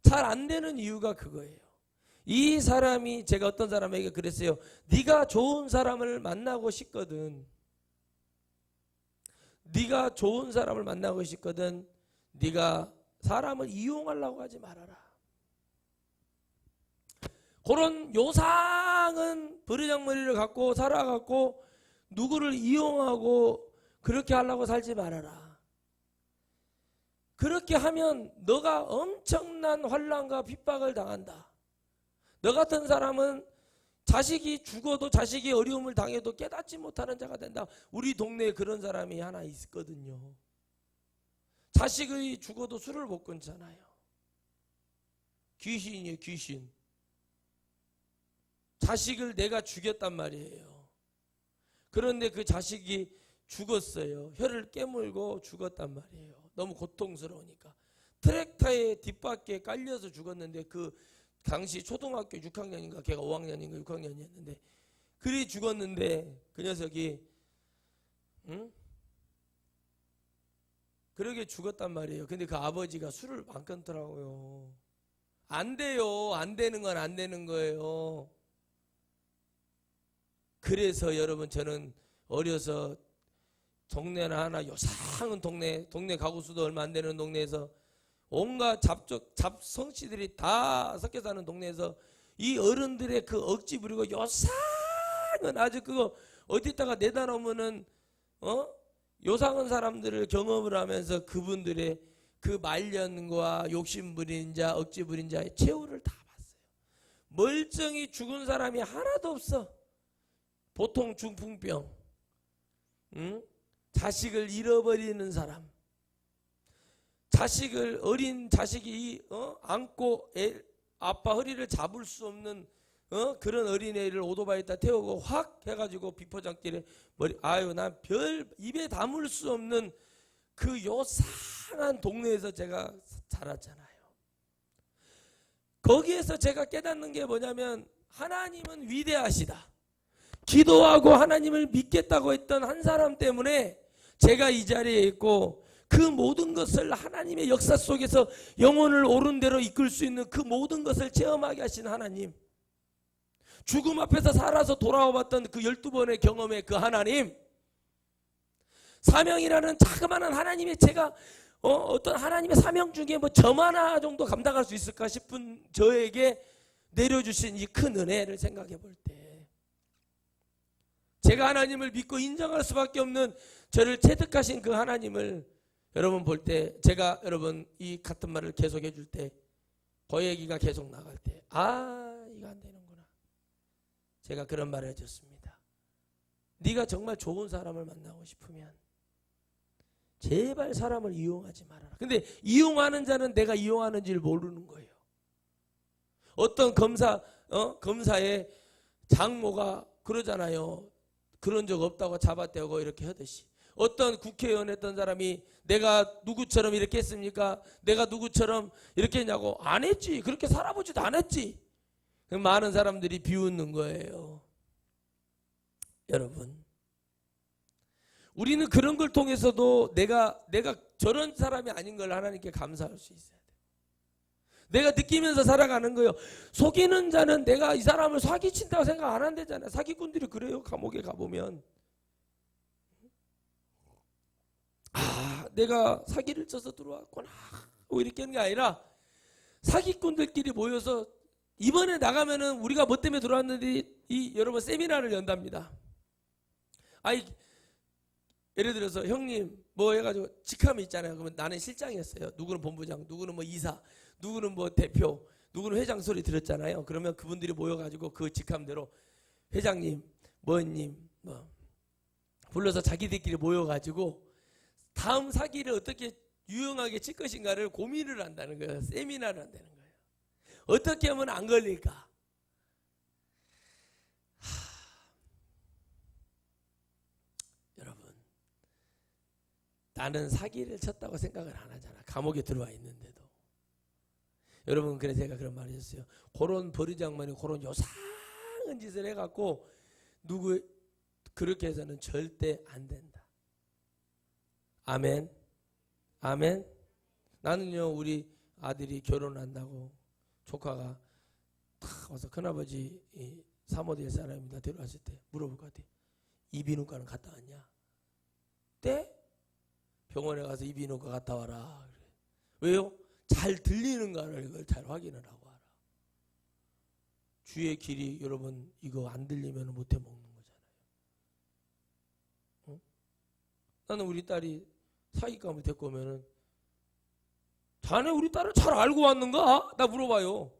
잘 안 되는 이유가 그거예요. 이 사람이, 제가 어떤 사람에게 그랬어요. 네가 좋은 사람을 만나고 싶거든. 네가 좋은 사람을 만나고 싶거든. 네가 사람을 이용하려고 하지 말아라. 그런 요상은 버르장머리를 갖고 살아갖고 누구를 이용하고 그렇게 하려고 살지 말아라. 그렇게 하면 너가 엄청난 환난과 핍박을 당한다. 너 같은 사람은 자식이 죽어도, 자식이 어려움을 당해도 깨닫지 못하는 자가 된다. 우리 동네에 그런 사람이 하나 있거든요. 자식이 죽어도 술을 못 끊잖아요. 귀신이에요, 귀신. 자식을 내가 죽였단 말이에요. 그런데 그 자식이 죽었어요. 혀를 깨물고 죽었단 말이에요. 너무 고통스러우니까. 트랙터에 뒷바퀴에 깔려서 죽었는데, 그 당시 초등학교 6학년인가 걔가 5학년인가 6학년이었는데 그리 죽었는데 그 녀석이 그러게 죽었단 말이에요. 근데 그 아버지가 술을 안 끊더라고요. 안 돼요. 안 되는 건 안 되는 거예요. 그래서 여러분, 저는 어려서 동네나 하나 요상한 동네 가구 수도 얼마 안 되는 동네에서 온갖 잡성씨들이 다 섞여 사는 동네에서 이 어른들의 그 억지 부리고 요상은, 아주 그거 어디다가 내다 놓으면은 요상한 사람들을 경험을 하면서 그분들의 그 말년과 욕심 부린 자, 억지 부린 자의 최후를 다 봤어요. 멀쩡히 죽은 사람이 하나도 없어. 보통 중풍병, 자식을 잃어버리는 사람, 어린 자식이 안고 아빠 허리를 잡을 수 없는 그런 어린애를 오토바이에다 태우고 확 해가지고 비포장길에 난 입에 담을 수 없는 그 요상한 동네에서 제가 자랐잖아요. 거기에서 제가 깨닫는 게 뭐냐면, 하나님은 위대하시다. 기도하고 하나님을 믿겠다고 했던 한 사람 때문에 제가 이 자리에 있고, 그 모든 것을 하나님의 역사 속에서 영혼을 옳은 대로 이끌 수 있는 그 모든 것을 체험하게 하신 하나님, 죽음 앞에서 살아서 돌아와 봤던 그 12번의 경험의 그 하나님, 사명이라는 자그마한 하나님의, 제가 어떤 하나님의 사명 중에 뭐 점 하나 정도 감당할 수 있을까 싶은 저에게 내려주신 이 큰 은혜를 생각해 볼 때, 제가 하나님을 믿고 인정할 수밖에 없는 저를 체득하신 그 하나님을 여러분 볼 때, 제가 여러분 이 같은 말을 계속 해줄 때, 그 얘기가 계속 나갈 때, 이거 안 되는구나. 제가 그런 말을 해줬습니다. 네가 정말 좋은 사람을 만나고 싶으면 제발 사람을 이용하지 말아라. 근데 이용하는 자는 내가 이용하는지를 모르는 거예요. 어떤 검사의 장모가 그러잖아요. 그런 적 없다고 잡아떼고 이렇게 하듯이, 어떤 국회의원 했던 사람이 내가 누구처럼 이렇게 했습니까? 내가 누구처럼 이렇게 했냐고, 안 했지. 그렇게 살아보지도 않았지. 많은 사람들이 비웃는 거예요. 여러분, 우리는 그런 걸 통해서도 내가 저런 사람이 아닌 걸 하나님께 감사할 수 있어야 돼요. 내가 느끼면서 살아가는 거예요. 속이는 자는 내가 이 사람을 사기친다고 생각 안 한다잖아요. 사기꾼들이 그래요. 감옥에 가보면. 내가 사기를 쳐서 들어왔구나 이렇게 하는 게 아니라, 사기꾼들끼리 모여서 이번에 나가면은 우리가 뭐 때문에 들어왔는데 여러분 세미나를 연답니다. 예를 들어서 형님 뭐 해가지고 직함이 있잖아요. 그러면 나는 실장이었어요. 누구는 본부장, 누구는 뭐 이사, 누구는 뭐 대표, 누구는 회장 소리 들었잖아요. 그러면 그분들이 모여가지고 그 직함대로 회장님, 뭐님 불러서 자기들끼리 모여가지고 다음 사기를 어떻게 유용하게 칠 것인가를 고민을 한다는 거예요. 세미나를 한다는 거예요. 어떻게 하면 안 걸릴까? 여러분, 나는 사기를 쳤다고 생각을 안 하잖아. 감옥에 들어와 있는데도. 여러분, 그래서 제가 그런 말을 했어요. 그런 버르지 양반이 그런 요상한 짓을 해갖고 누구 그렇게 해서는 절대 안 된다. 아멘. 아멘. 나는요, 우리 아들이 결혼한다고 조카가 탁 와서 큰아버지 사모될 사람입니다 데려왔을 때 물어볼 것 같아. 이비인후과는 갔다 왔냐? 때? 병원에 가서 이비인후과 갔다 와라. 그래. 왜요? 잘 들리는가를 이걸 잘 확인을 하고 와라. 주의 길이 여러분 이거 안 들리면 못 해먹는 거잖아요. 어? 나는 우리 딸이 사기감을 데리고 오면은 자네 우리 딸을 잘 알고 왔는가? 나 물어봐요.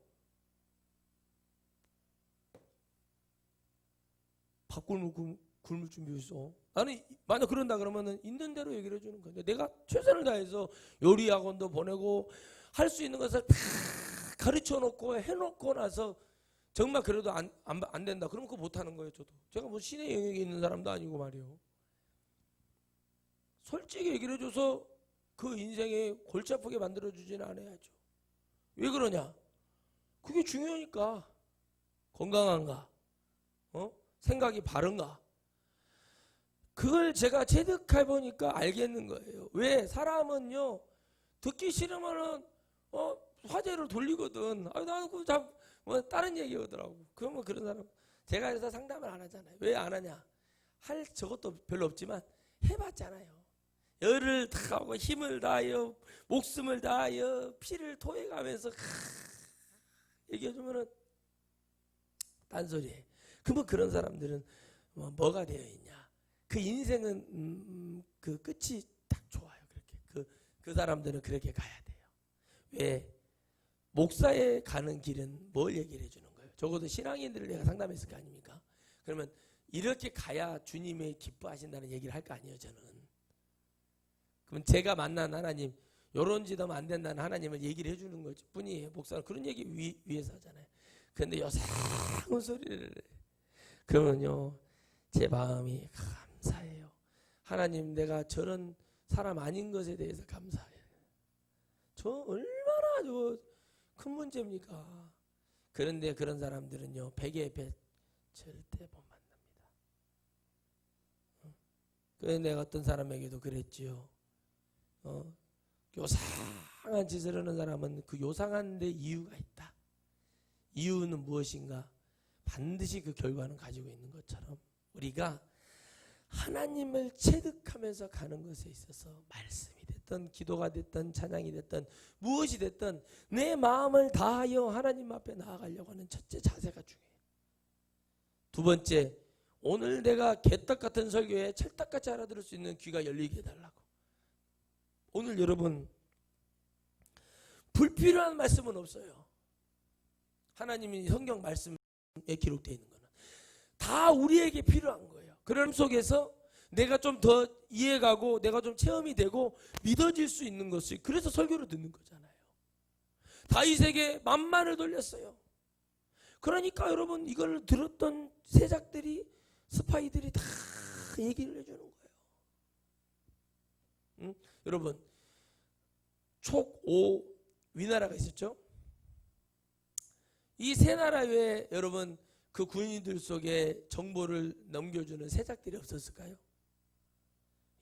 밥 굶을 준비 있어. 나는 만약 그런다 그러면은 있는 대로 얘기를 해주는 거야. 내가 최선을 다해서 요리 학원도 보내고 할 수 있는 것을 다 가르쳐 놓고 해놓고 나서 정말 그래도 안 된다. 그러면 그거 못 하는 거예요. 저도. 제가 뭐 신의 영역에 있는 사람도 아니고 말이요. 솔직히 얘기를 해줘서 그 인생에 골치 아프게 만들어주지는 않아야죠. 왜 그러냐? 그게 중요하니까. 건강한가? 생각이 바른가? 그걸 제가 체득해 보니까 알겠는 거예요. 왜? 사람은요, 듣기 싫으면은, 화제를 돌리거든. 나는 다른 얘기 하더라고. 그러면 그런 사람, 제가 그래서 상담을 안 하잖아요. 왜 안 하냐? 할 저것도 별로 없지만 해봤잖아요. 열을 다하고 힘을 다하여 목숨을 다하여 피를 토해가면서 얘기해주면은 딴소리해. 그러면 그런 사람들은 뭐가 되어 있냐? 그 인생은 그 끝이 딱 좋아요. 그렇게 그 사람들은 그렇게 가야 돼요. 왜? 목사에 가는 길은 뭘 얘기를 해주는 거예요? 적어도 신앙인들을 내가 상담했을 거 아닙니까? 그러면 이렇게 가야 주님이 기뻐하신다는 얘기를 할 거 아니에요, 저는. 그럼 제가 만난 하나님, 요런 짓 하면 안 된다는 하나님을 얘기를 해주는 것 뿐이에요. 목사는 그런 얘기 위해서 하잖아요. 그런데 요상한 소리를 해. 그러면요, 제 마음이 감사해요. 하나님, 내가 저런 사람 아닌 것에 대해서 감사해요. 저 얼마나 큰 문제입니까? 그런데 그런 사람들은요, 백의 배 절대 못 만납니다. 그래서 내가 어떤 사람에게도 그랬지요. 요상한 짓을 하는 사람은 그 요상한 데 이유가 있다. 이유는 무엇인가? 반드시 그 결과는 가지고 있는 것처럼 우리가 하나님을 체득하면서 가는 것에 있어서 말씀이 됐든 기도가 됐든 찬양이 됐든 무엇이 됐든 내 마음을 다하여 하나님 앞에 나아가려고 하는 첫째 자세가 중요해요. 두 번째, 오늘 내가 개떡 같은 설교에 찰떡같이 알아들을 수 있는 귀가 열리게 해달라고. 오늘 여러분 불필요한 말씀은 없어요. 하나님이 성경 말씀에 기록되어 있는 거는 다 우리에게 필요한 거예요. 그런 속에서 내가 좀 더 이해가고 내가 좀 체험이 되고 믿어질 수 있는 것을, 그래서 설교를 듣는 거잖아요. 다윗에게 만만을 돌렸어요. 그러니까 여러분 이걸 들었던 세작들이, 스파이들이 다 얘기를 해주는 거예요. 응? 여러분 촉5 위나라가 있었죠. 이 세 나라 외에 여러분 그 군인들 속에 정보를 넘겨주는 세작들이 없었을까요?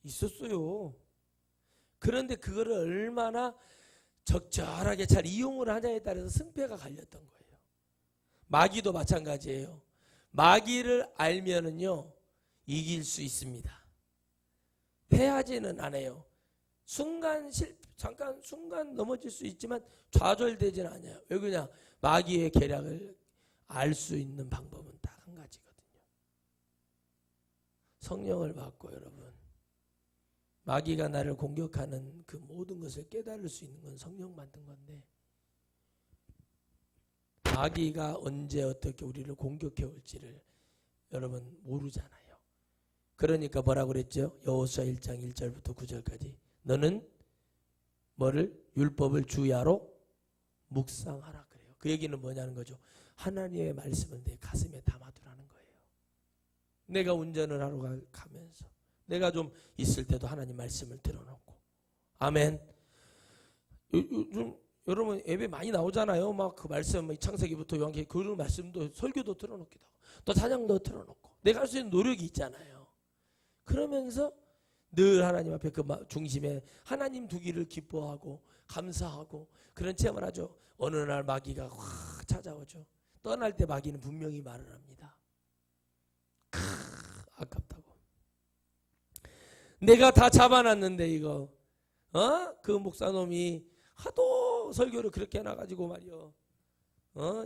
있었어요. 그런데 그거를 얼마나 적절하게 잘 이용을 하냐에 따라서 승패가 갈렸던 거예요. 마귀도 마찬가지예요. 마귀를 알면은요 이길 수 있습니다. 패하지는 않아요. 잠깐 순간 넘어질 수 있지만 좌절되지는 않아요. 왜 그러냐? 마귀의 계략을 알 수 있는 방법은 딱 한 가지거든요. 성령을 받고 여러분, 마귀가 나를 공격하는 그 모든 것을 깨달을 수 있는 건 성령 만든 건데, 마귀가 언제 어떻게 우리를 공격해 올지를 여러분 모르잖아요. 그러니까 뭐라고 그랬죠? 여호수아 1장 1절부터 9절까지 너는 뭐를? 율법을 주야로 묵상하라 그래요. 그 얘기는 뭐냐는 거죠. 하나님의 말씀을 내 가슴에 담아두라는 거예요. 내가 운전을 하러 가면서 내가 좀 있을 때도 하나님 말씀을 들어놓고. 아멘. 요즘 여러분 예배 많이 나오잖아요. 막 그 말씀 창세기부터 요한계시 그 말씀도 설교도 틀어놓기도 하고 또 찬양도 틀어놓고 내가 할 수 있는 노력이 있잖아요. 그러면서 늘 하나님 앞에 그 중심에 하나님 두기를 기뻐하고 감사하고 그런 체험을 하죠. 어느 날 마귀가 확 찾아오죠. 떠날 때 마귀는 분명히 말을 합니다. 아깝다고. 내가 다 잡아놨는데 이거 그 목사놈이 하도 설교를 그렇게 해놔가지고 말이요.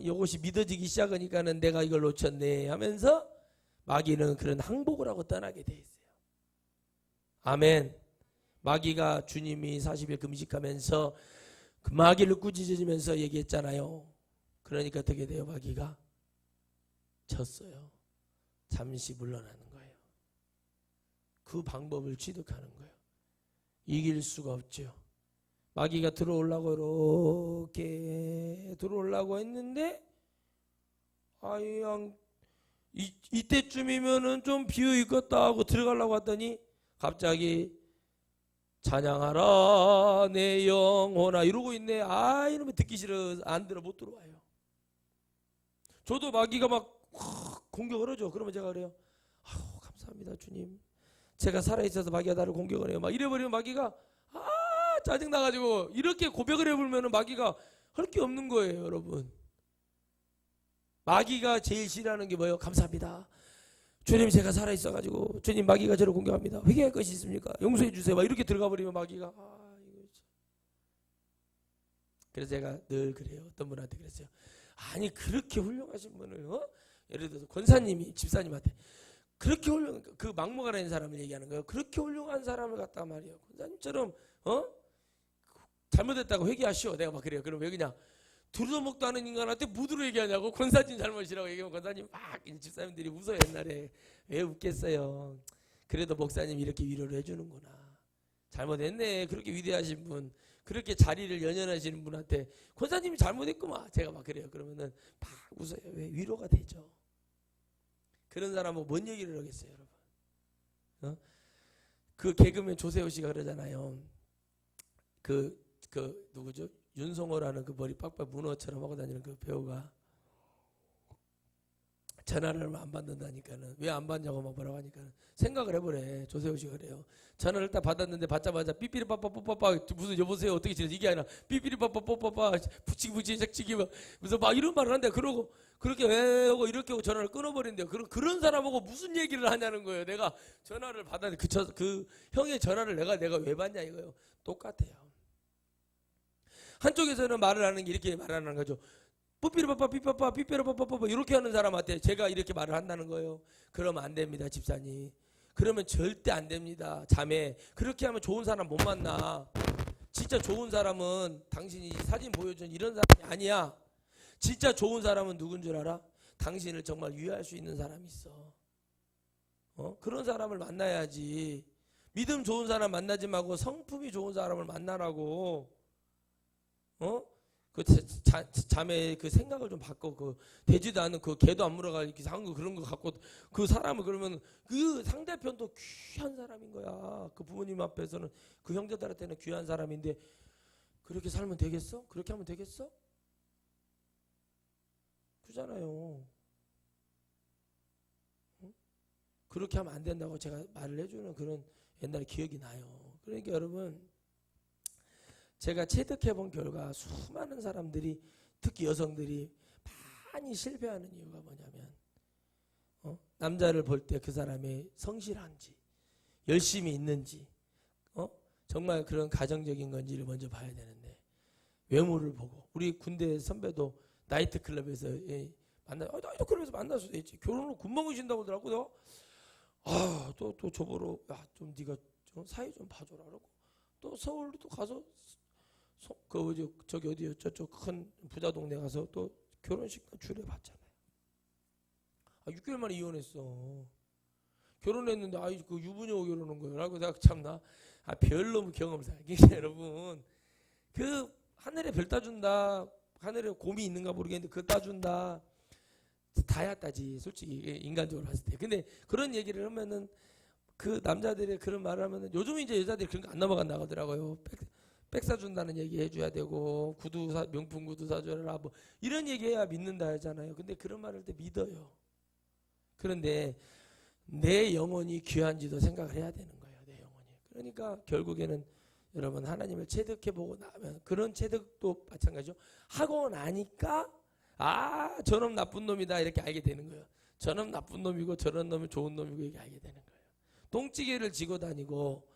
이것이 믿어지기 시작하니까는 내가 이걸 놓쳤네 하면서 마귀는 그런 항복을 하고 떠나게 돼 있어요. 아멘. 마귀가 주님이 40일 금식하면서 그 마귀를 꾸짖으면서 얘기했잖아요. 그러니까 어떻게 돼요? 마귀가 졌어요. 잠시 물러나는 거예요. 그 방법을 취득하는 거예요. 이길 수가 없죠. 마귀가 이렇게 들어오려고 했는데 이때쯤이면은 좀 비어 있겠다 하고 들어가려고 했더니 갑자기 찬양하라 내 영혼아 이러고 있네. 이러면 듣기 싫어. 안 들어 못 들어와요. 저도 마귀가 막 공격을 하죠. 그러면 제가 그래요. 감사합니다 주님. 제가 살아있어서 마귀가 나를 공격을 해요. 막 이래버리면 마귀가 짜증나가지고 이렇게 고백을 해보면 마귀가 할 게 없는 거예요. 여러분. 마귀가 제일 싫어하는 게 뭐예요? 감사합니다. 주님 제가 살아있어가지고 주님 마귀가 저를 공격합니다. 회개할 것이 있습니까? 용서해 주세요. 막 이렇게 들어가 버리면 마귀가 그래서 제가 늘 그래요. 어떤 분한테 그랬어요. 아니 그렇게 훌륭하신 분을 예를 들어서 권사님이 집사님한테 그렇게 훌륭한 그 막무가내인 사람을 얘기하는 거예요. 그렇게 훌륭한 사람을 갖다 말이에요. 권사님처럼 잘못했다고 회개하시오. 내가 막 그래요. 그럼 왜 그냥 들어도 먹도 않은 인간한테 무드로 얘기하냐고. 권사님 잘못이라고 얘기하면 권사님 막 집사님들이 웃어요. 옛날에. 왜 웃겠어요. 그래도 목사님이 이렇게 위로를 해주는구나. 잘못했네. 그렇게 위대하신 분, 그렇게 자리를 연연하시는 분한테 권사님이 잘못했구만. 제가 막 그래요. 그러면은 막 웃어요. 왜? 위로가 되죠. 그런 사람은 뭔 얘기를 하겠어요, 여러분? 그 개그맨 조세호 씨가 그러잖아요. 누구죠? 윤성호라는 그 머리 빡빡 문어처럼 하고 다니는 그 배우가 전화를 안 받는다니까는 왜 안 받냐고 막 뭐라고 하니까는 생각을 해보래. 조세호 씨가 그래요. 전화를 딱 받았는데 받자마자 삐삐리 빠빠뽀빠빠 무슨 여보세요 어떻게 지내지 이게 아니라 삐삐리 빠빠뽀빠빠 부치기 짝치기 무슨 막 이런 말을 한대. 그러고 그렇게 왜 하고 이렇게 하고 전화를 끊어버린대요. 그런 사람하고 무슨 얘기를 하냐는 거예요. 내가 전화를 받았는데 그 형의 전화를 내가 왜 받냐 이거예요. 똑같아요. 한쪽에서는 말을 하는 게 이렇게 말하는 거죠. 삐삐르빠빠 삐빠빠 삐삐르빠빠빠 이렇게 하는 사람한테 제가 이렇게 말을 한다는 거예요. 그러면 안 됩니다, 집사님. 그러면 절대 안 됩니다, 자매. 그렇게 하면 좋은 사람 못 만나. 진짜 좋은 사람은 당신이 사진 보여준 이런 사람이 아니야. 진짜 좋은 사람은 누군 줄 알아? 당신을 정말 위할 수 있는 사람이 있어. 그런 사람을 만나야지. 믿음 좋은 사람 만나지 말고 성품이 좋은 사람을 만나라고. 그 자매의 그 생각을 좀 바꿔. 그 되지도 않은 그 개도 안 물어가 이렇게 한 거 그런 거 갖고 그 사람을 그러면 그 상대편도 귀한 사람인 거야. 그 부모님 앞에서는 그 형제들한테는 귀한 사람인데 그렇게 살면 되겠어? 그렇게 하면 되겠어? 그잖아요. 그렇게 하면 안 된다고 제가 말을 해주는 그런 옛날에 기억이 나요. 그러니까 여러분 제가 체득해본 결과 수많은 사람들이 특히 여성들이 많이 실패하는 이유가 뭐냐면 남자를 볼 때 그 사람의 성실한지 열심히 있는지 정말 그런 가정적인 건지를 먼저 봐야 되는데 외모를 보고 우리 군대 선배도 나이트클럽에서 나이트클럽에서 만날 수도 있지. 결혼을 군복무 신다고 하더라고. 또 저보러 좀 네가 좀 사이 좀 봐줘라 그러고 또 서울로 또 가서 저기 어디요? 저쪽 큰 부자 동네 가서 또 결혼식 주례 받잖아요. 6개월 만에 이혼했어. 결혼했는데 그 유부녀 결혼한 거라고 내가 참나. 별로 경험사. 여러분 그 하늘에 별 따준다. 하늘에 곰이 있는가 모르겠는데 그거 따준다. 다야 따지 솔직히 인간적으로 봤을 때. 근데 그런 얘기를 하면은 그 남자들이 그런 말을 하면은 요즘 이제 여자들이 그런 거 안 넘어간다 하더라고요. 백 사준다는 얘기 해줘야 되고 명품 구두 사줘라 뭐 이런 얘기해야 믿는다 하잖아요. 근데 그런 말을 할 때 믿어요. 그런데 내 영혼이 귀한지도 생각을 해야 되는 거예요. 내 영혼이. 그러니까 결국에는 여러분 하나님을 체득해보고 나면 그런 체득도 마찬가지죠. 하고 나니까 저놈 나쁜 놈이다 이렇게 알게 되는 거예요. 저놈 나쁜 놈이고 저런 놈이 좋은 놈이고 이렇게 알게 되는 거예요. 똥찌개를 지고 다니고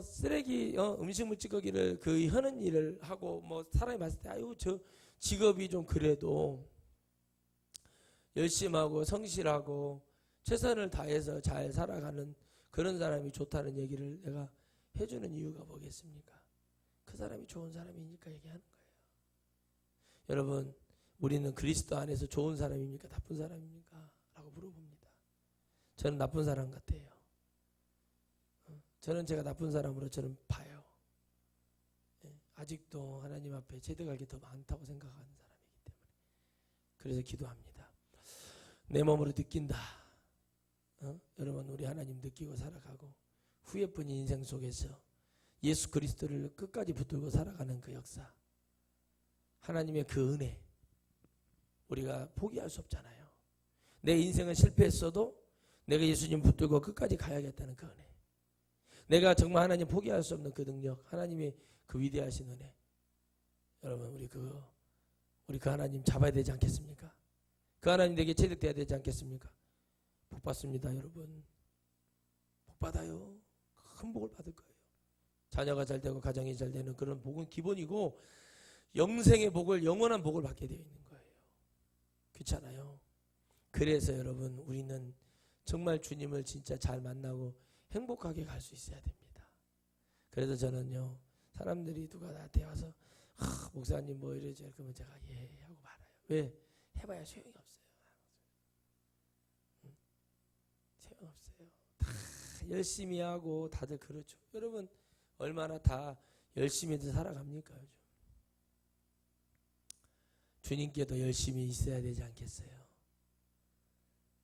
쓰레기 음식물 찌꺼기를 그 하는 일을 하고 뭐 사람이 봤을 때 저 직업이 좀 그래도 열심하고 성실하고 최선을 다해서 잘 살아가는 그런 사람이 좋다는 얘기를 내가 해주는 이유가 뭐겠습니까? 그 사람이 좋은 사람이니까 얘기하는 거예요. 여러분 우리는 그리스도 안에서 좋은 사람입니까? 나쁜 사람입니까? 라고 물어봅니다. 저는 나쁜 사람 같아요. 저는 제가 나쁜 사람으로 저는 봐요. 아직도 하나님 앞에 체득할 게 더 많다고 생각하는 사람이기 때문에 그래서 기도합니다. 내 몸으로 느낀다. 여러분 우리 하나님 느끼고 살아가고 후회뿐인 인생 속에서 예수 그리스도를 끝까지 붙들고 살아가는 그 역사, 하나님의 그 은혜 우리가 포기할 수 없잖아요. 내 인생은 실패했어도 내가 예수님 붙들고 끝까지 가야겠다는 그 은혜, 내가 정말 하나님 포기할 수 없는 그 능력, 하나님의 그 위대하신 은혜, 여러분 우리 그 하나님 잡아야 되지 않겠습니까? 그 하나님 내게 체득돼야 되지 않겠습니까? 복 받습니다. 여러분 복 받아요. 큰 복을 받을 거예요. 자녀가 잘 되고 가정이 잘 되는 그런 복은 기본이고 영생의 복을, 영원한 복을 받게 되어 있는 거예요. 그렇잖아요. 그래서 여러분 우리는 정말 주님을 진짜 잘 만나고 행복하게 갈 수 있어야 됩니다. 그래서 저는요, 사람들이 누가 나한테 와서 목사님 뭐 이러지 그러면 제가 예 하고 말아요. 왜? 해봐야 소용이 없어요. 소용없어요. 다 열심히 하고 다들 그렇죠. 여러분 얼마나 다 열심히들 살아갑니까 요즘? 주님께도 열심히 있어야 되지 않겠어요?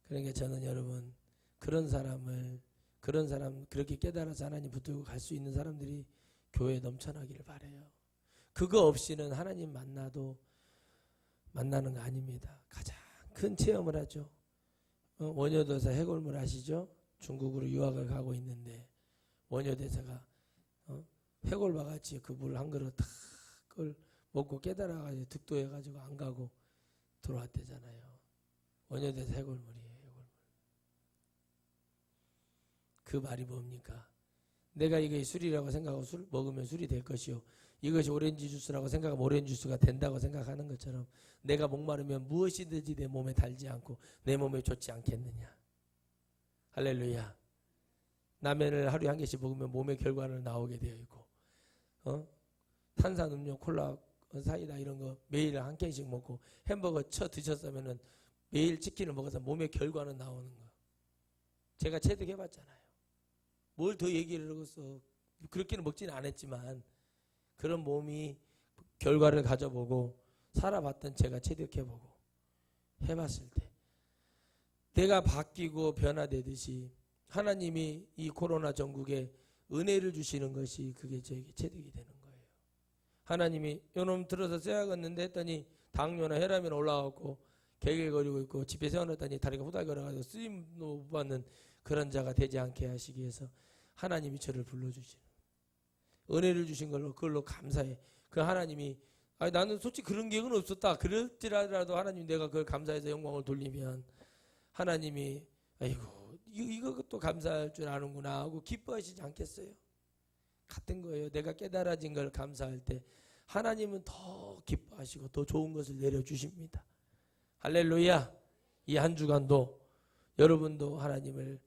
그러니까 저는 여러분 그런 사람 그렇게 깨달아서 하나님 붙들고 갈 수 있는 사람들이 교회에 넘쳐나기를 바라요. 그거 없이는 하나님 만나는 거 아닙니다. 가장 큰 체험을 하죠. 원효대사 해골물 아시죠? 중국으로 유학을 가고 있는데 원효대사가 해골바같이 그 물 한 그릇 다 그걸 먹고 깨달아가지고 득도해가지고 안 가고 들어왔대잖아요. 원효대사 해골물이에요. 해골물. 그 말이 뭡니까? 내가 이게 술이라고 생각하고 술 먹으면 술이 될 것이요, 이것이 오렌지 주스라고 생각하면 오렌지 주스가 된다고 생각하는 것처럼 내가 목마르면 무엇이든지 내 몸에 달지 않고 내 몸에 좋지 않겠느냐. 할렐루야. 라면을 하루에 한 개씩 먹으면 몸의 결과는 나오게 되어 있고 탄산음료, 콜라, 사이다 이런 거 매일 한 캔씩 먹고 햄버거 쳐 드셨으면은 매일 치킨을 먹어서 몸의 결과는 나오는 거. 제가 체득해봤잖아요. 뭘 더 얘기를 하겠어. 그렇게는 먹지는 않았지만 그런 몸이 결과를 가져보고 살아봤던 제가 체득해보고 해봤을 때 내가 바뀌고 변화되듯이 하나님이 이 코로나 전국에 은혜를 주시는 것이 그게 저에게 체득이 되는 거예요. 하나님이 요놈 들어서 쇠약었는데 했더니 당뇨나 혈압이나 올라가고 개개거리고 있고 집에 세워놨더니 다리가 후달거려가지고 쓰임도 못 받는 그런 자가 되지 않게 하시기 위해서 하나님이 저를 불러주시는 은혜를 주신 걸로 그걸로 감사해. 그 하나님이 나는 솔직히 그런 계획은 없었다. 그럴지라도 하나님 내가 그걸 감사해서 영광을 돌리면 하나님이 아이고 이것도 감사할 줄 아는구나 하고 기뻐하시지 않겠어요? 같은 거예요. 내가 깨달아진 걸 감사할 때 하나님은 더 기뻐하시고 더 좋은 것을 내려주십니다. 할렐루야. 이 한 주간도 여러분도 하나님을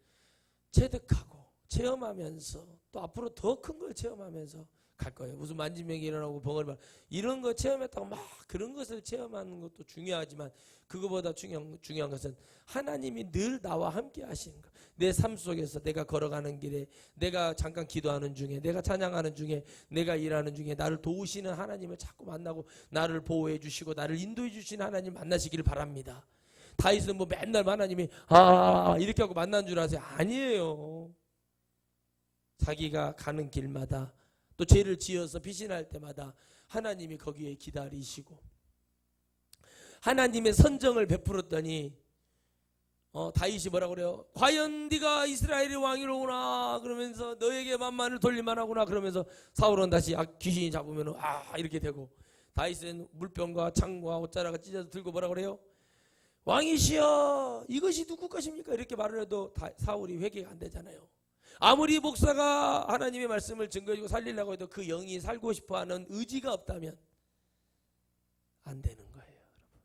체득하고 체험하면서 또 앞으로 더 큰 걸 체험하면서 갈 거예요. 무슨 만진병이 일어나고 벙어리 이런 거 체험했다고 막 그런 것을 체험하는 것도 중요하지만 그거보다 중요한 것은 하나님이 늘 나와 함께 하시는 것. 내 삶 속에서 내가 걸어가는 길에, 내가 잠깐 기도하는 중에, 내가 찬양하는 중에, 내가 일하는 중에 나를 도우시는 하나님을 자꾸 만나고 나를 보호해 주시고 나를 인도해 주시는 하나님 만나시기를 바랍니다. 다윗은 뭐 맨날 하나님이 이렇게 하고 만난 줄 아세요? 아니에요. 자기가 가는 길마다 또 죄를 지어서 피신할 때마다 하나님이 거기에 기다리시고 하나님의 선정을 베풀었더니 다윗이 뭐라고 그래요? 과연 네가 이스라엘의 왕이로구나 그러면서 너에게 만만을 돌릴만하구나 그러면서 사울은 다시 귀신이 잡으면 이렇게 되고 다윗은 물병과 창과 옷자락을 찢어서 들고 뭐라고 그래요? 왕이시여 이것이 누구 것입니까? 이렇게 말을 해도 사울이 회개가 안 되잖아요. 아무리 목사가 하나님의 말씀을 증거해주고 살리려고 해도 그 영이 살고 싶어하는 의지가 없다면 안 되는 거예요. 여러분.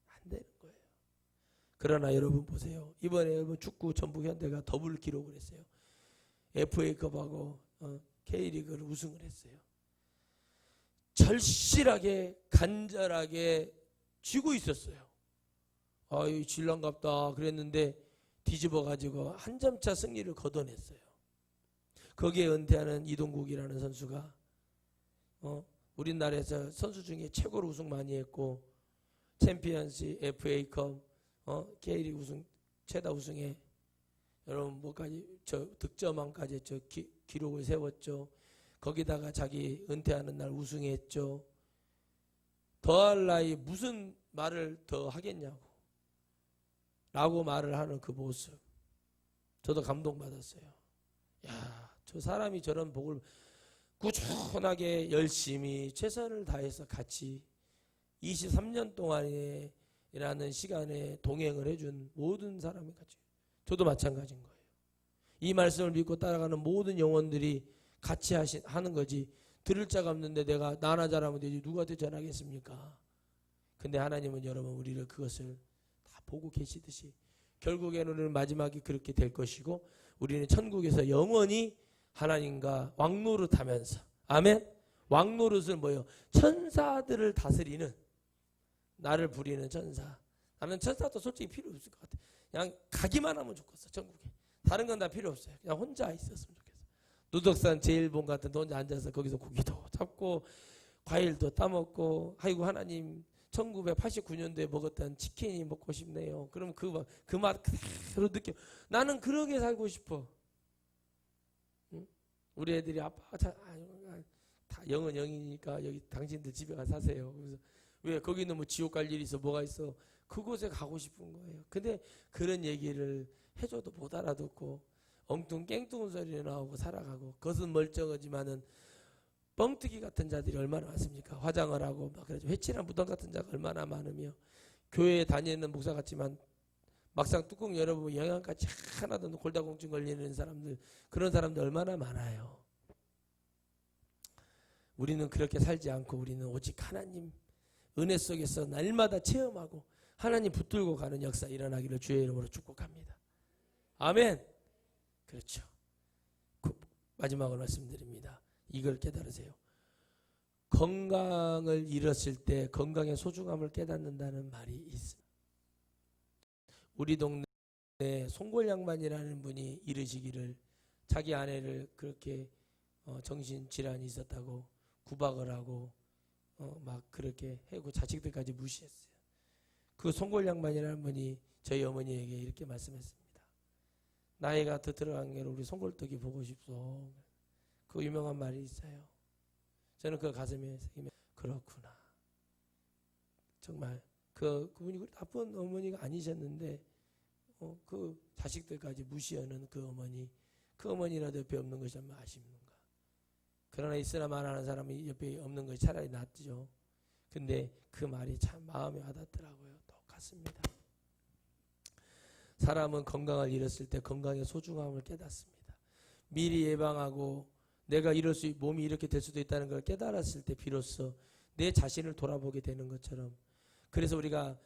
안 되는 거예요. 그러나 여러분 보세요. 이번에 여러분 축구 전북 현대가 더블 기록을 했어요. FA컵하고 K리그를 우승을 했어요. 절실하게 간절하게 쥐고 있었어요. 이 질랑갑다 그랬는데 뒤집어가지고 한 점차 승리를 거둬냈어요. 거기에 은퇴하는 이동국이라는 선수가 우리나라에서 선수 중에 최고로 우승 많이 했고 챔피언십, FA컵, K리그 우승 최다 우승에 여러분 뭐까지 득점왕까지 기록을 세웠죠. 거기다가 자기 은퇴하는 날 우승했죠. 더할 나위 무슨 말을 더 하겠냐고 라고 말을 하는 그 모습 저도 감동받았어요. 야, 저 사람이 저런 복을 꾸준하게 열심히 최선을 다해서 같이 23년 동안이라는 시간에 동행을 해준 모든 사람이 같이 저도 마찬가지인 거예요. 이 말씀을 믿고 따라가는 모든 영혼들이 같이 하는 거지 들을 자가 없는데 내가 나나 잘하면 되지 누구한테 전하겠습니까? 근데 하나님은 여러분 우리를 그것을 보고 계시듯이 결국에는 우리는 마지막이 그렇게 될 것이고 우리는 천국에서 영원히 하나님과 왕노릇하면서 아멘. 왕노릇을 뭐예요? 천사들을 다스리는 나를 부리는 천사. 나는 천사도 솔직히 필요 없을 것 같아. 그냥 가기만 하면 좋겠어 천국에. 다른 건 다 필요 없어요. 그냥 혼자 있었으면 좋겠어. 누덕산 제일봉 같은 데 혼자 앉아서 거기서 고기도 잡고 과일도 따먹고 아이고 하나님 1989년도에 먹었던 치킨이 먹고 싶네요. 그럼 그 맛 그대로 느껴. 나는 그러게 살고 싶어. 응? 우리 애들이 아빠 다 영은 영이니까 여기 당신들 집에 가서 사세요. 그래서 왜 거기는 뭐 지옥 갈 일이 있어 뭐가 있어. 그곳에 가고 싶은 거예요. 근데 그런 얘기를 해줘도 못 알아듣고 엉뚱깽뚱한 소리를 나오고 살아가고 겉은 멀쩡하지만은 뻥튀기 같은 자들이 얼마나 많습니까? 화장을 하고 막 그러죠. 회칠한 무덤 같은 자가 얼마나 많으며 교회에 다니는 목사 같지만 막상 뚜껑 열어보면 영양까지 하나도 골다공증 걸리는 사람들 그런 사람들 얼마나 많아요. 우리는 그렇게 살지 않고 우리는 오직 하나님 은혜 속에서 날마다 체험하고 하나님 붙들고 가는 역사 일어나기를 주의 이름으로 축복합니다. 아멘. 그렇죠. 마지막으로 말씀드립니다. 이걸 깨달으세요. 건강을 잃었을 때 건강의 소중함을 깨닫는다는 말이 있습니다. 우리 동네에 송골양반이라는 분이 이르시기를 자기 아내를 그렇게 정신질환이 있었다고 구박을 하고 막 그렇게 하고 자식들까지 무시했어요. 그 송골양반이라는 분이 저희 어머니에게 이렇게 말씀했습니다. 나이가 더 들어간 게로 우리 송골떡이 보고 싶소. 그 유명한 말이 있어요. 저는 그 가슴에 그렇구나. 정말 그분이 나쁜 어머니가 아니셨는데 그 자식들까지 무시하는 그 어머니라도 옆에 없는 것이 정말 아쉽는가. 그러나 있으나 말하는 사람이 옆에 없는 것이 차라리 낫죠. 근데 그 말이 참 마음에 와닿더라고요. 똑같습니다. 사람은 건강을 잃었을 때 건강의 소중함을 깨닫습니다. 미리 예방하고 내가 몸이 이렇게 될 수도 있다는 걸 깨달았을 때 비로소 내 자신을 돌아보게 되는 것처럼 그래서 우리가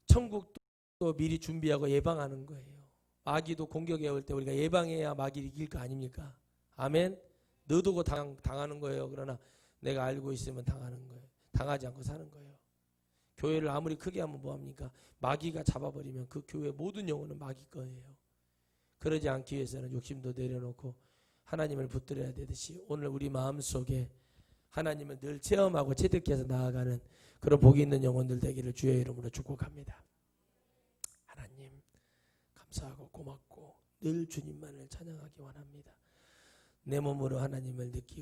천국도 미리 준비하고 예방하는 거예요. 마귀도 공격해 올 때 우리가 예방해야 마귀를 이길 거 아닙니까? 아멘. 너도고 당하는 거예요. 그러나 내가 알고 있으면 당하는 거예요. 당하지 않고 사는 거예요. 교회를 아무리 크게 하면 뭐합니까? 마귀가 잡아버리면 그 교회 모든 영혼은 마귀 거예요. 그러지 않기 위해서는 욕심도 내려놓고 하나님을 붙들어야 되듯이 오늘 우리 마음속에 하나님을 늘 체험하고 체득해서 나아가는 그런 복이 있는 영혼들 되기를 주의 이름으로 축복합니다. 하나님 감사하고 고맙고 늘 주님만을 찬양하기 원합니다. 내 몸으로 하나님을 느끼고